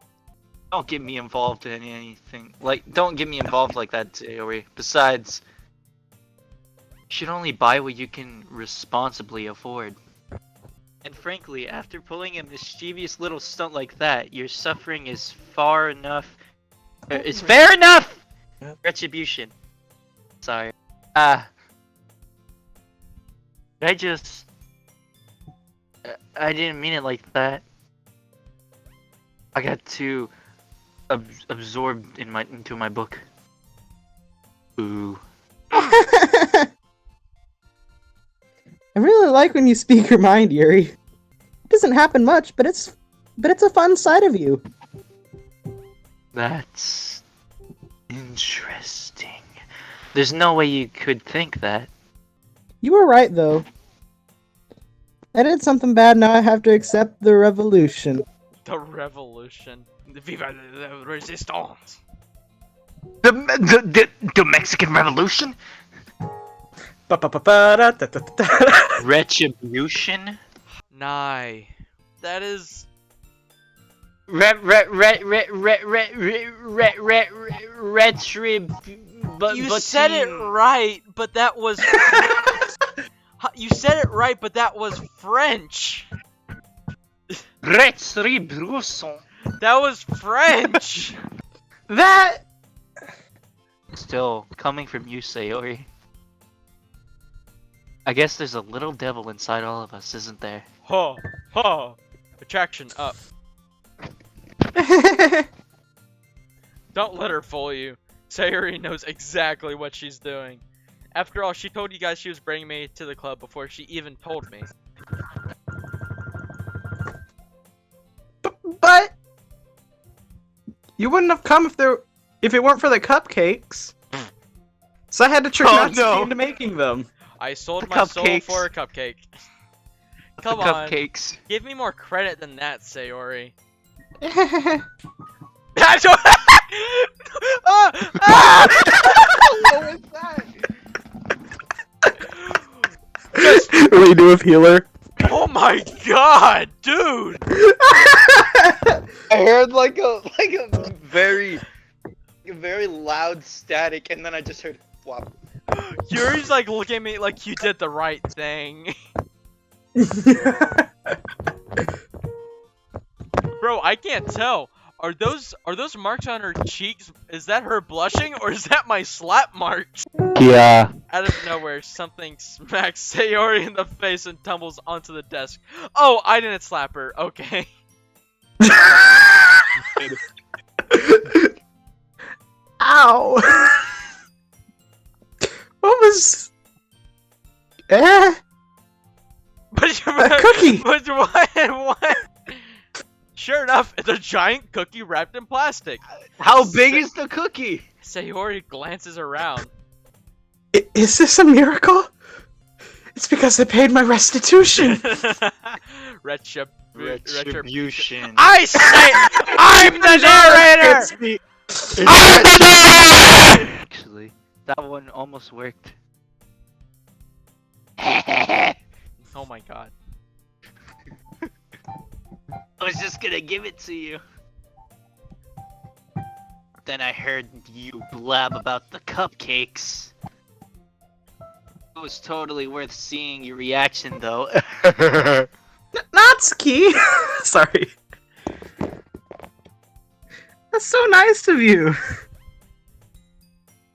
Don't get me involved in anything. Like, don't get me involved like that, Sayori. Besides, you should only buy what you can responsibly afford. And frankly, after pulling a mischievous little stunt like that, your suffering is far enough... is fair enough! Retribution. Sorry. I just... I didn't mean it like that. I got too absorbed into my book. Ooh. I really like when you speak your mind, Yuri. It doesn't happen much, but it's a fun side of you. That's interesting. There's no way you could think that. You were right, though. I did something bad, now I have to accept the revolution. The revolution. Viva la resistance. The Mexican Revolution? Retribution? Nah. That is... You said it right, but that was... You said it right, but that was French. Retribution. That was French. That... Still, coming from you, Sayori. I guess there's a little devil inside all of us, isn't there? Ha! Ha! Attraction up. Don't let her fool you. Sayori knows exactly what she's doing. After all, she told you guys she was bringing me to the club before she even told me. But... You wouldn't have come if it weren't for the cupcakes. So I had to trick Natsuki into making them. I sold my soul for a cupcake. Come on. Cupcakes. Give me more credit than that, Sayori. What was that? We do with healer. Oh my god, dude! I heard like a very loud static, and then I just heard flop. Yuri's like looking at me like you did the right thing. Bro, I can't tell. Are those marks on her cheeks? Is that her blushing or is that my slap marks? Yeah. Out of nowhere, something smacks Sayori in the face and tumbles onto the desk. Oh, I didn't slap her. Okay. Ow! What was... But a cookie! But what? Sure enough, it's a giant cookie wrapped in plastic. How big is the cookie? Sayori glances around. Is this a miracle? It's because they paid my restitution! Retribution. I say, I'm the narrator! Actually, that one almost worked. Oh my god. I was just gonna give it to you. Then I heard you blab about the cupcakes. It was totally worth seeing your reaction, though. Natsuki! Sorry. That's so nice of you.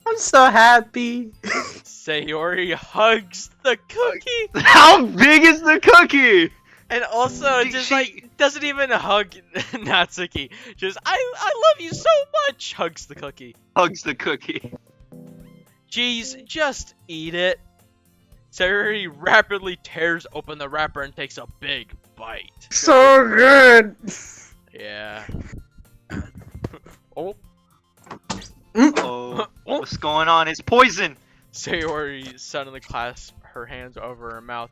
I'm so happy. Sayori hugs the cookie, How big is the cookie? and also She- just she- like doesn't even hug Natsuki. Just I love you so much. Hugs the cookie. Hugs the cookie. Jeez, just eat it. Sayori rapidly tears open the wrapper and takes a big bite. So good. Yeah. Oh. Oh, what's going on? It's poison. Sayori suddenly clasps her hands over her mouth.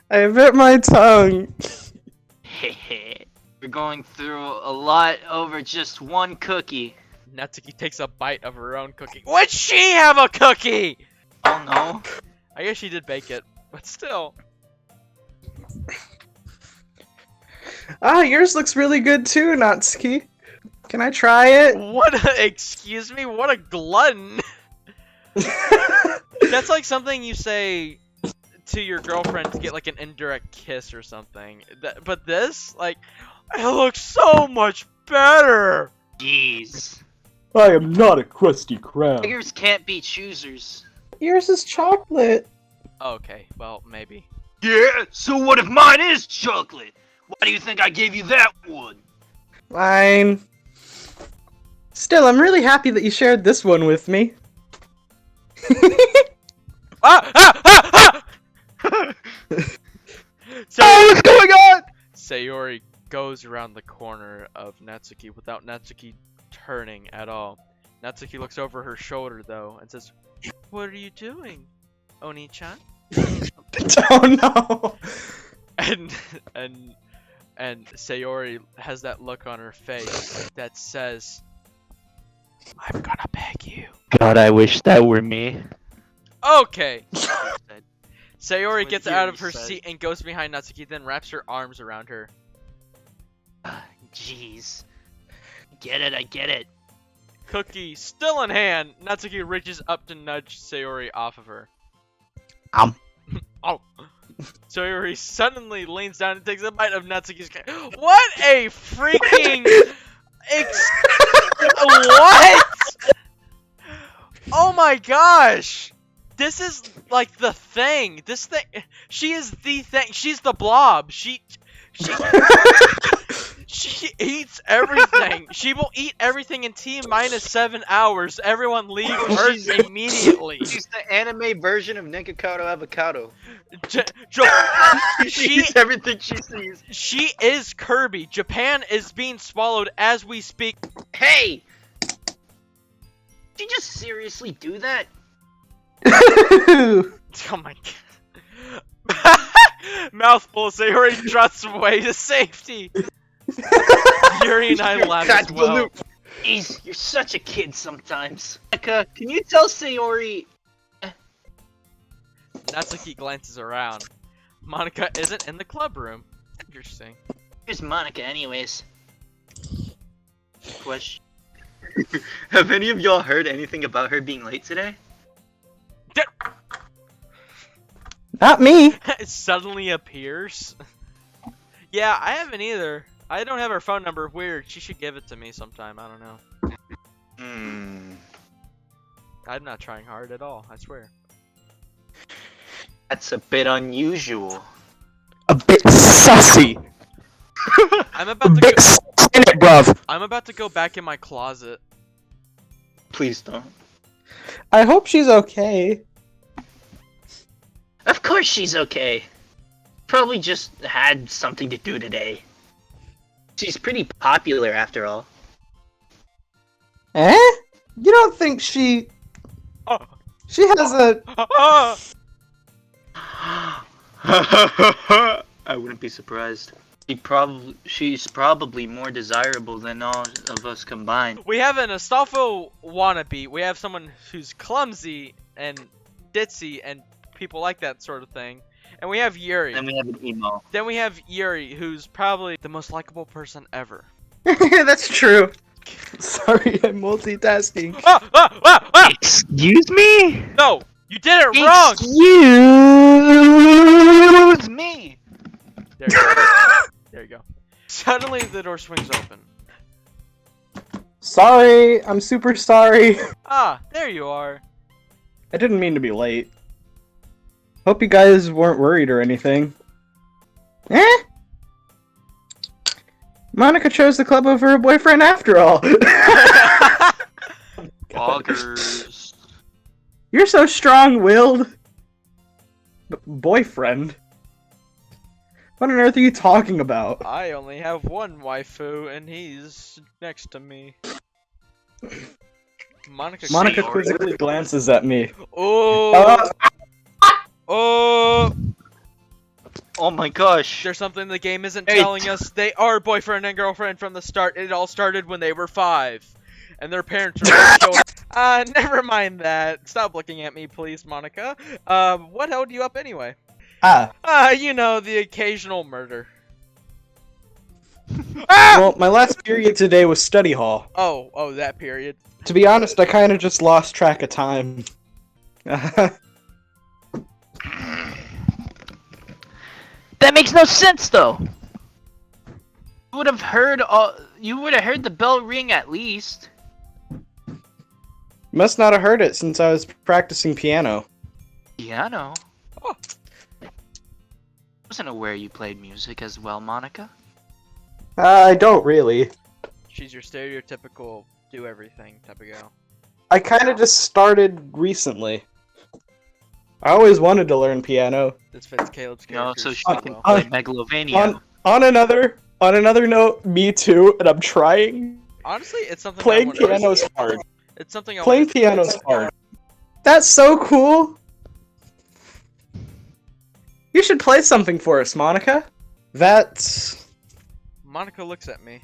I bit my tongue. We're going through a lot over just one cookie. Natsuki takes a bite of her own cookie. Would she have a cookie? Oh no. I guess she did bake it, but still. Ah, yours looks really good too, Natsuki. Can I try it? What a, excuse me, what a glutton. That's like something you say to your girlfriend to get like an indirect kiss or something. But this, like, it looks so much better. Jeez. I am not a crusty crab. Beggars can't be choosers. Yours is chocolate. Okay, well, maybe. Yeah, so what if mine is chocolate? Why do you think I gave you that one? Fine. Still, I'm really happy that you shared this one with me. So, What's going on? Sayori goes around the corner of Natsuki without Natsuki turning at all. Natsuki looks over her shoulder though and says, "What are you doing, Oni-chan?" Oh no. And Sayori has that look on her face that says, "I'm gonna beg you." God, I wish that were me. Okay. Sayori what gets out of Yuri her said. seat and goes behind Natsuki, then wraps her arms around her. Jeez. Get it, I get it. Cookie still in hand, Natsuki reaches up to nudge Sayori off of her. Om. Oh. Sayori suddenly leans down and takes a bite of Natsuki's cake. What a freaking what? Oh my gosh! This is like the thing. This thing. She is the thing. She's the blob. She eats everything. She will eat everything in T-7 hours. Everyone leave Earth She's- immediately. She's the anime version of Nikocado Avocado. She She eats everything she sees. she is Kirby. Japan is being swallowed as we speak. Hey! Did you just seriously do that? Oh my god. Mouthful. Sayori trots away to safety. Yuri and I laugh as well. Jeez, you're such a kid sometimes. Eka, can you tell Sayori? Natsuki glances around. Monica isn't in the club room. Interesting. Here's Monica anyways. Question. Have any of y'all heard anything about her being late today? Not me. It suddenly appears. Yeah, I haven't either. I don't have her phone number. Weird. She should give it to me sometime. I don't know. Hmm. I'm not trying hard at all. I swear. That's a bit unusual. A bit sussy. I'm A about to bit go. sus in it, bruv. I'm about to go back in my closet. Please don't. I hope she's okay. Of course she's okay. Probably just had something to do today. She's pretty popular after all. Eh? You don't think she... Oh. She has a... I wouldn't be surprised. She's probably more desirable than all of us combined. We have an Astolfo wannabe. We have someone who's clumsy and ditzy and people like that sort of thing. And we have Yuri. Then we have an emo. Then we have Yuri, who's probably the most likable person ever. That's true. Sorry, I'm multitasking. Excuse me? No! You did it wrong! Excuse me? There you go. There you go. Suddenly the door swings open. Sorry, I'm super sorry. Ah, there you are. I didn't mean to be late. Hope you guys weren't worried or anything. Eh? Monica chose the club over her boyfriend after all. Boggers. You're so strong-willed. Boyfriend? What on earth are you talking about? I only have one waifu, and he's next to me. Monica Sayori. quizzically glances at me. Oh! Oh! Oh my gosh. There's something the game isn't Hey, telling us. They are boyfriend and girlfriend from the start. It all started when they were 5. And their parents were both never mind that. Stop looking at me, please, Monica. What held you up anyway? You know, the occasional murder. Well, my last period today was study hall. Oh, that period. To be honest, I kind of just lost track of time. That makes no sense, though. You would have heard the bell ring at least. Must not have heard it since I was practicing piano. Piano. Oh. Wasn't aware you played music as well, Monica. I don't really. She's your stereotypical do everything type of gal. I kind of just started recently. I always wanted to learn piano. This fits Caleb's You know, character. so she so can well. play Megalovania. On another note, me too, and I'm trying. Honestly, it's something Playing I wanna piano's hard. It's something I Playing wanna- piano's hard. That's so cool. You should play something for us, Monica. That's... Monica looks at me.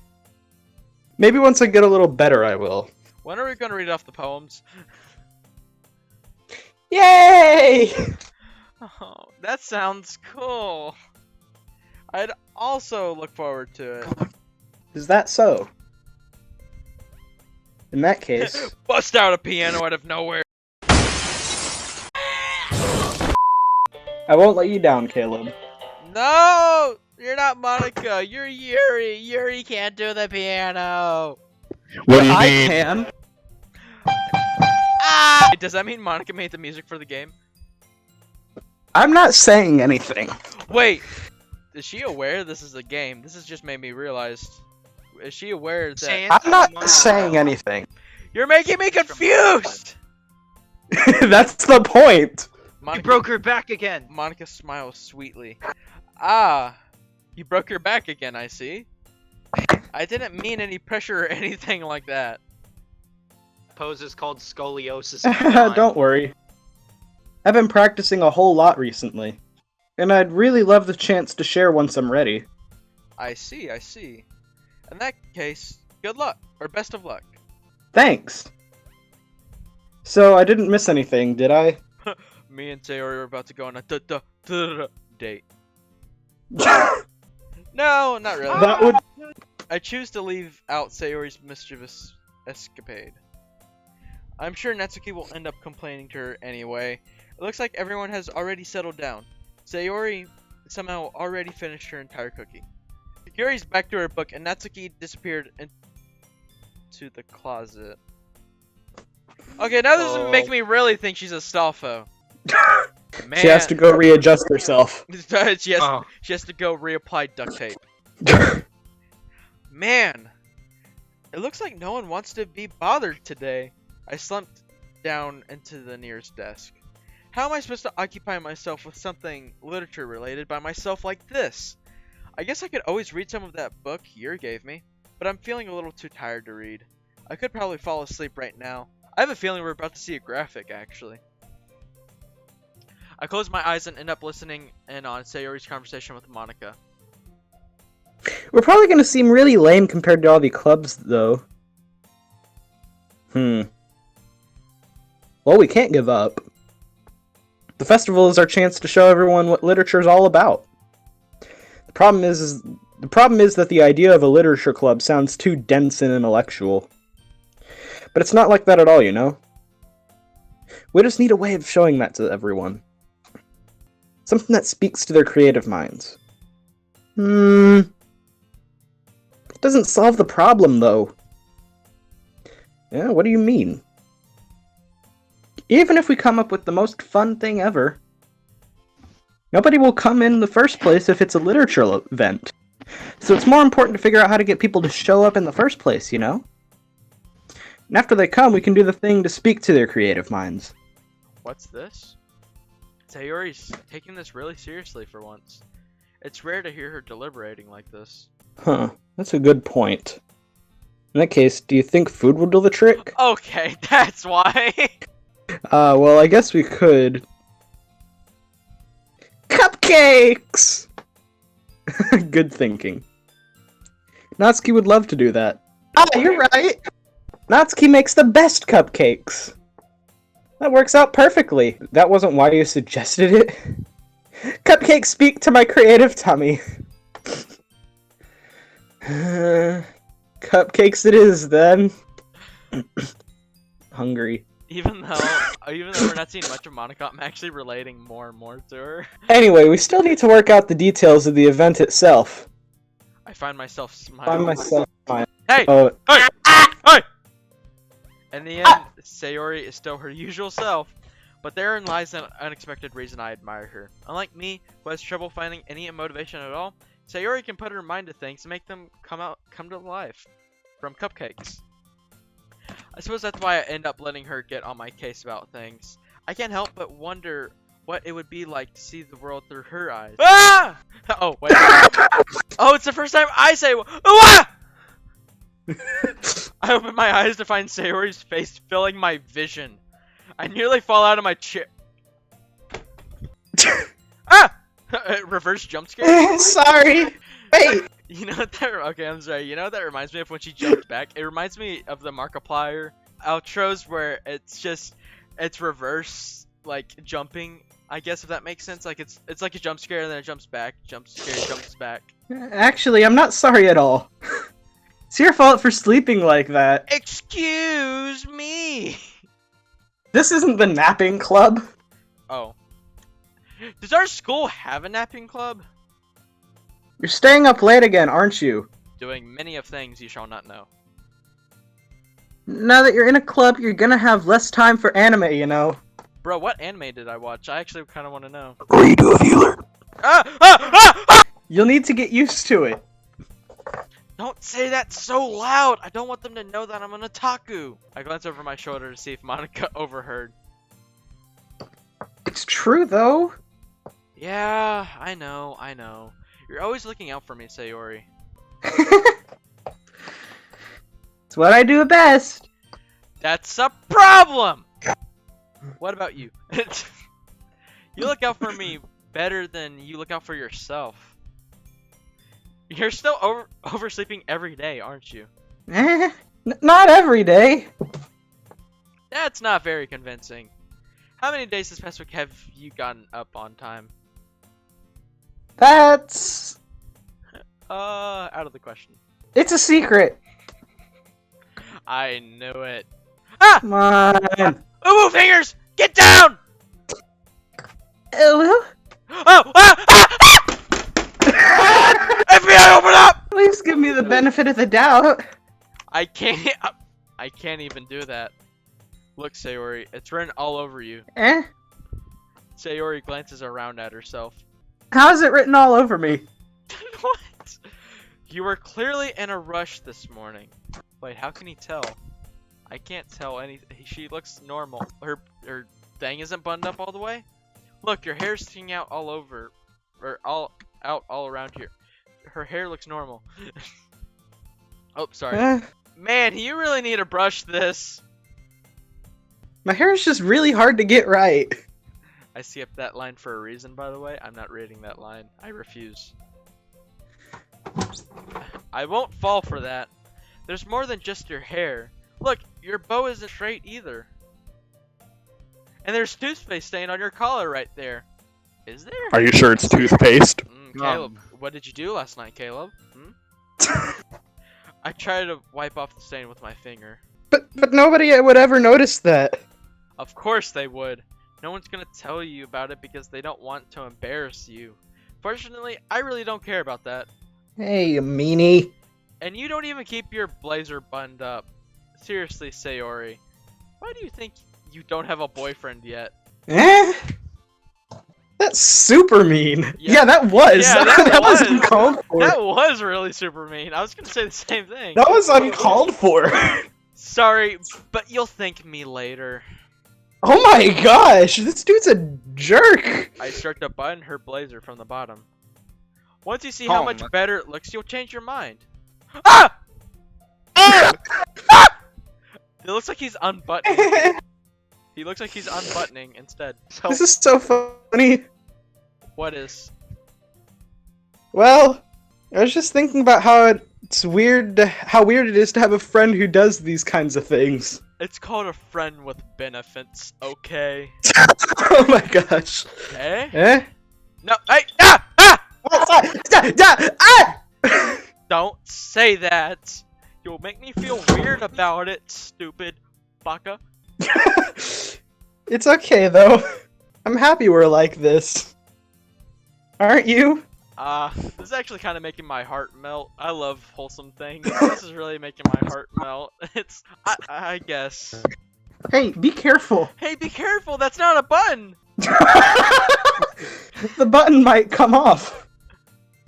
Maybe once I get a little better, I will. When are we gonna read off the poems? Yay! Oh, that sounds cool. I'd also look forward to it. Is that so? In that case... Bust out a piano out of nowhere. I won't let you down, Caleb. No! You're not Monica. You're Yuri. Yuri can't do the piano. What do you I mean? can. Ah! Does that mean Monica made the music for the game? I'm not saying anything. Wait. Is she aware this is a game? This has just made me realize. Is she aware that... Saying I'm not someone- saying anything. You're making me confused! That's the point. You Monica, broke her back again. Monica smiles sweetly. Ah, you broke your back again, I see. I didn't mean any pressure or anything like that. Pose is called scoliosis. Don't worry. I've been practicing a whole lot recently. And I'd really love the chance to share once I'm ready. I see, I see. In that case, good luck, or best of luck. Thanks. So, I didn't miss anything, did I? Me and Sayori are about to go on a date. No, not really. That would... I choose to leave out Sayori's mischievous escapade. I'm sure Natsuki will end up complaining to her anyway. It looks like everyone has already settled down. Sayori somehow already finished her entire cookie. Yuri's back to her book and Natsuki disappeared into the closet. Okay, now this is making me really think she's a Stalfo. Man. She has to go readjust herself. she has to go reapply duct tape. Man, it looks like no one wants to be bothered today. I slumped down into the nearest desk. How am I supposed to occupy myself with something literature related by myself like this? I guess I could always read some of that book Yuri gave me, but I'm feeling a little too tired to read. I could probably fall asleep right now. I have a feeling we're about to see a graphic, actually. I close my eyes and end up listening in on Sayori's conversation with Monica. We're probably gonna seem really lame compared to all the clubs, though. Well, we can't give up. The festival is our chance to show everyone what literature is all about. The problem is that the idea of a literature club sounds too dense and intellectual. But it's not like that at all, you know? We just need a way of showing that to everyone. Something that speaks to their creative minds. It doesn't solve the problem, though. Yeah, what do you mean? Even if we come up with the most fun thing ever, nobody will come in the first place if it's a literature event. So it's more important to figure out how to get people to show up in the first place, you know? And after they come, we can do the thing to speak to their creative minds. What's this? Sayori's taking this really seriously for once. It's rare to hear her deliberating like this. Huh, that's a good point. In that case, do you think food will do the trick? Okay, that's why. Well, I guess we could... Cupcakes! Good thinking. Natsuki would love to do that. Ah, you're right! Natsuki makes the best cupcakes! That works out perfectly. That wasn't why you suggested it. Cupcakes speak to my creative tummy. Cupcakes it is, then. Hungry. Even though we're not seeing much of Monica, I'm actually relating more and more to her. Anyway, we still need to work out the details of the event itself. I find myself smiling. Hey! Hey! Hey! In the end, Sayori is still her usual self, but therein lies an unexpected reason I admire her. Unlike me, who has trouble finding any motivation at all, Sayori can put her mind to things and make them come to life. From cupcakes. I suppose that's why I end up letting her get on my case about things. I can't help but wonder what it would be like to see the world through her eyes. Ah! Oh, wait. Oh, it's the first time I say, ah! I open my eyes to find Sayori's face filling my vision. I nearly fall out of my chair. Ah! Reverse jump scare? Sorry! Wait! You know what that? Okay, I'm sorry. You know what that reminds me of when she jumped back? It reminds me of the Markiplier outros where it's reverse like jumping. I guess if that makes sense. Like it's like a jump scare and then it jumps back, jumps scare, jumps back. Actually, I'm not sorry at all. It's your fault for sleeping like that. Excuse me. This isn't the napping club. Oh. Does our school have a napping club? You're staying up late again, aren't you? Doing many of things you shall not know. Now that you're in a club, you're gonna have less time for anime, you know. Bro, what anime did I watch? I actually kind of want to know. Redo of healer. Ah! You'll need to get used to it. Don't say that so loud! I don't want them to know that I'm an otaku! I glance over my shoulder to see if Monica overheard. It's true, though. Yeah, I know. You're always looking out for me, Sayori. It's what I do best. That's a problem! What about you? You look out for me better than you look out for yourself. You're still oversleeping every day, aren't you? Not every day. That's not very convincing. How many days this past week have you gotten up on time? That's... out of the question. It's a secret. I knew it. Ah! Come on. Ooh, fingers! Get down! Oh, Oh! Ah! Ah! Ah! FBI, open up! please give me the benefit of the doubt. I can't even do that. Look, Sayori, it's written all over you. Eh? Sayori glances around at herself. How is it written all over me? What? You were clearly in a rush this morning. Wait, how can he tell? I can't tell anything. She looks normal. Her thing isn't buttoned up all the way. Look, your hair's sticking out all over, or all around here. Her hair looks normal. Oh, sorry. Man, you really need to brush this. My hair is just really hard to get right. I skipped that line for a reason, by the way. I'm not reading that line. I refuse. I won't fall for that. There's more than just your hair. Look, your bow isn't straight either. And there's toothpaste stain on your collar right there. Is there? Are you sure it's toothpaste? Caleb, what did you do last night, Caleb? I tried to wipe off the stain with my finger. But nobody would ever notice that. Of course they would. No one's gonna tell you about it because they don't want to embarrass you. Fortunately, I really don't care about that. Hey, you meanie. And you don't even keep your blazer buttoned up. Seriously, Sayori. Why do you think you don't have a boyfriend yet? Eh? That's super mean. Yeah. Yeah, that was. Yeah, that was was. uncalled for. That was really super mean. I was gonna say the same thing. That was uncalled for. Sorry, but you'll thank me later. Oh my gosh, this dude's a jerk. I start to button her blazer from the bottom. Once you see how much better it looks, you'll change your mind. Ah! Ah! Ah! It looks like he's unbuttoning. He looks like he's unbuttoning instead. This is so funny. What is? Well, I was just thinking about how it's weird, how weird it is to have a friend who does these kinds of things. It's called a friend with benefits, okay? Oh my gosh. Eh? Eh? No, hey! Ah! Ah! Ah! Don't say that. You'll make me feel weird about it, stupid baka. It's okay though. I'm happy we're like this. Aren't you? This is actually kind of making my heart melt. I love wholesome things. This is really making my heart melt. I guess. Hey, be careful. Hey, be careful, that's not a button! The button might come off.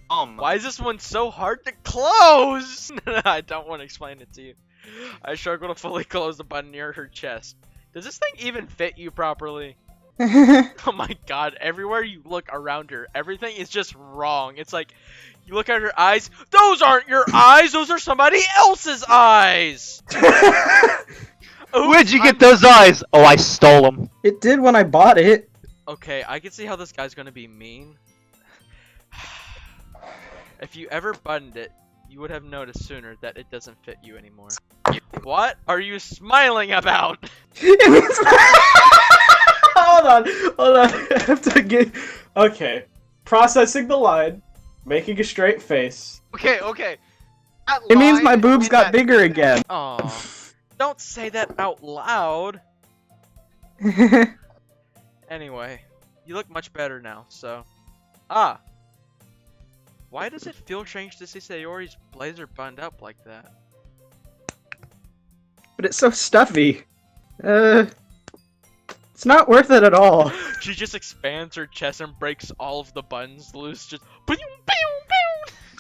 Why is this one so hard to close? I don't want to explain it to you. I struggle to fully close the button near her chest. Does this thing even fit you properly? Oh my god, everywhere you look around her, everything is just wrong. It's like, you look at her eyes, those aren't your eyes, those are somebody else's eyes! Oops, Where'd you get those eyes? Oh, I stole them. It did when I bought it. Okay, I can see how this guy's gonna be mean. If you ever buttoned it, you would have noticed sooner that it doesn't fit you anymore. What are you smiling about? Hold on. I have to get. Okay. Processing the line, making a straight face. Okay. That It means my line boobs in got that- bigger again. Aw, don't say that out loud. Anyway, you look much better now, so... Why does it feel strange to see Sayori's blazer buttoned up like that? But it's so stuffy. It's not worth it at all. She just expands her chest and breaks all of the buttons loose, just...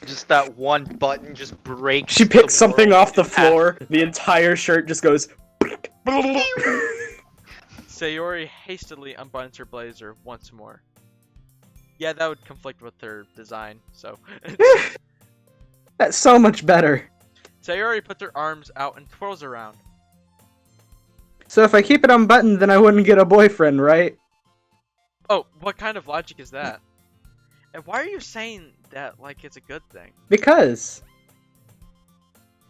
Just that one button just breaks. She picks the something world off the in half. floor, the entire shirt just goes... Sayori hastily unbuttons her blazer once more. Yeah, that would conflict with her design, so... That's so much better. Sayori puts her arms out and twirls around. So if I keep it unbuttoned, then I wouldn't get a boyfriend, right? Oh, what kind of logic is that? And why are you saying that like it's a good thing? Because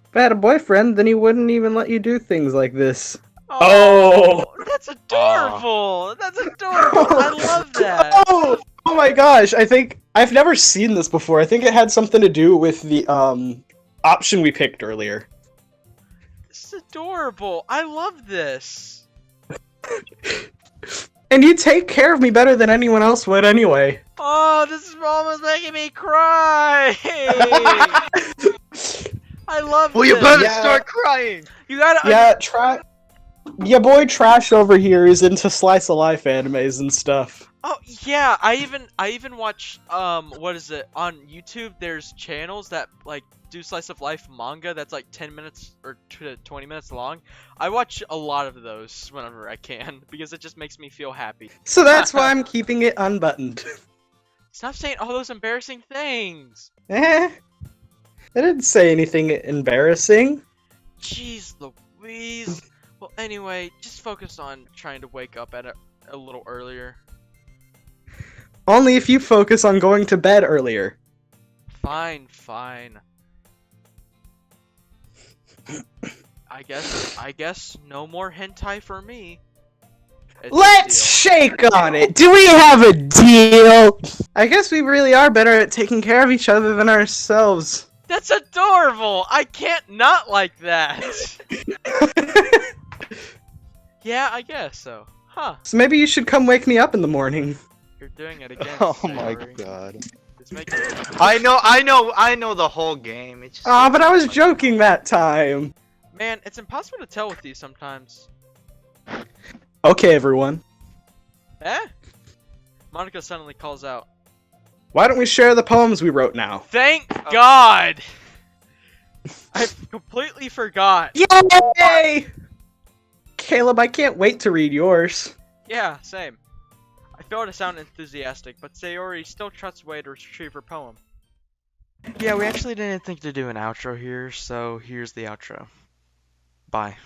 if I had a boyfriend, then he wouldn't even let you do things like this. Oh! That's adorable! That's adorable! I love that! Oh my gosh, I think I've never seen this before. I think it had something to do with the option we picked earlier. This is adorable! I love this! And you take care of me better than anyone else would anyway. Oh, this is almost making me cry! I love Well, this! you better Yeah. start crying! You gotta... Yeah, your boy Trash over here is into slice of life animes and stuff. Oh yeah, I even watch what is it on YouTube? There's channels that like do slice of life manga that's like 10 minutes or 20 minutes long. I watch a lot of those whenever I can because it just makes me feel happy. So that's why I'm keeping it unbuttoned. Stop saying all those embarrassing things. I didn't say anything embarrassing. Jeez Louise. Well, anyway, just focus on trying to wake up at a little earlier. Only if you focus on going to bed earlier. Fine. I guess no more hentai for me. It's a Let's deal. shake on it! Do we have a deal? I guess we really are better at taking care of each other than ourselves. That's adorable! I can't not like that! Yeah, I guess so. Huh. So maybe you should come wake me up in the morning. You're doing it again. Oh my Sayori. god. It's making I know the whole game. It's just Aw, but I was joking that time. Man, it's impossible to tell with these sometimes. Okay, everyone. Eh? Monica suddenly calls out. Why don't we share the poems we wrote now? Thank God! I completely forgot. Yay! Caleb, I can't wait to read yours. Yeah, same. I fail to sound enthusiastic, but Sayori still trots away to retrieve her poem. Yeah, we actually didn't think to do an outro here, so here's the outro. Bye.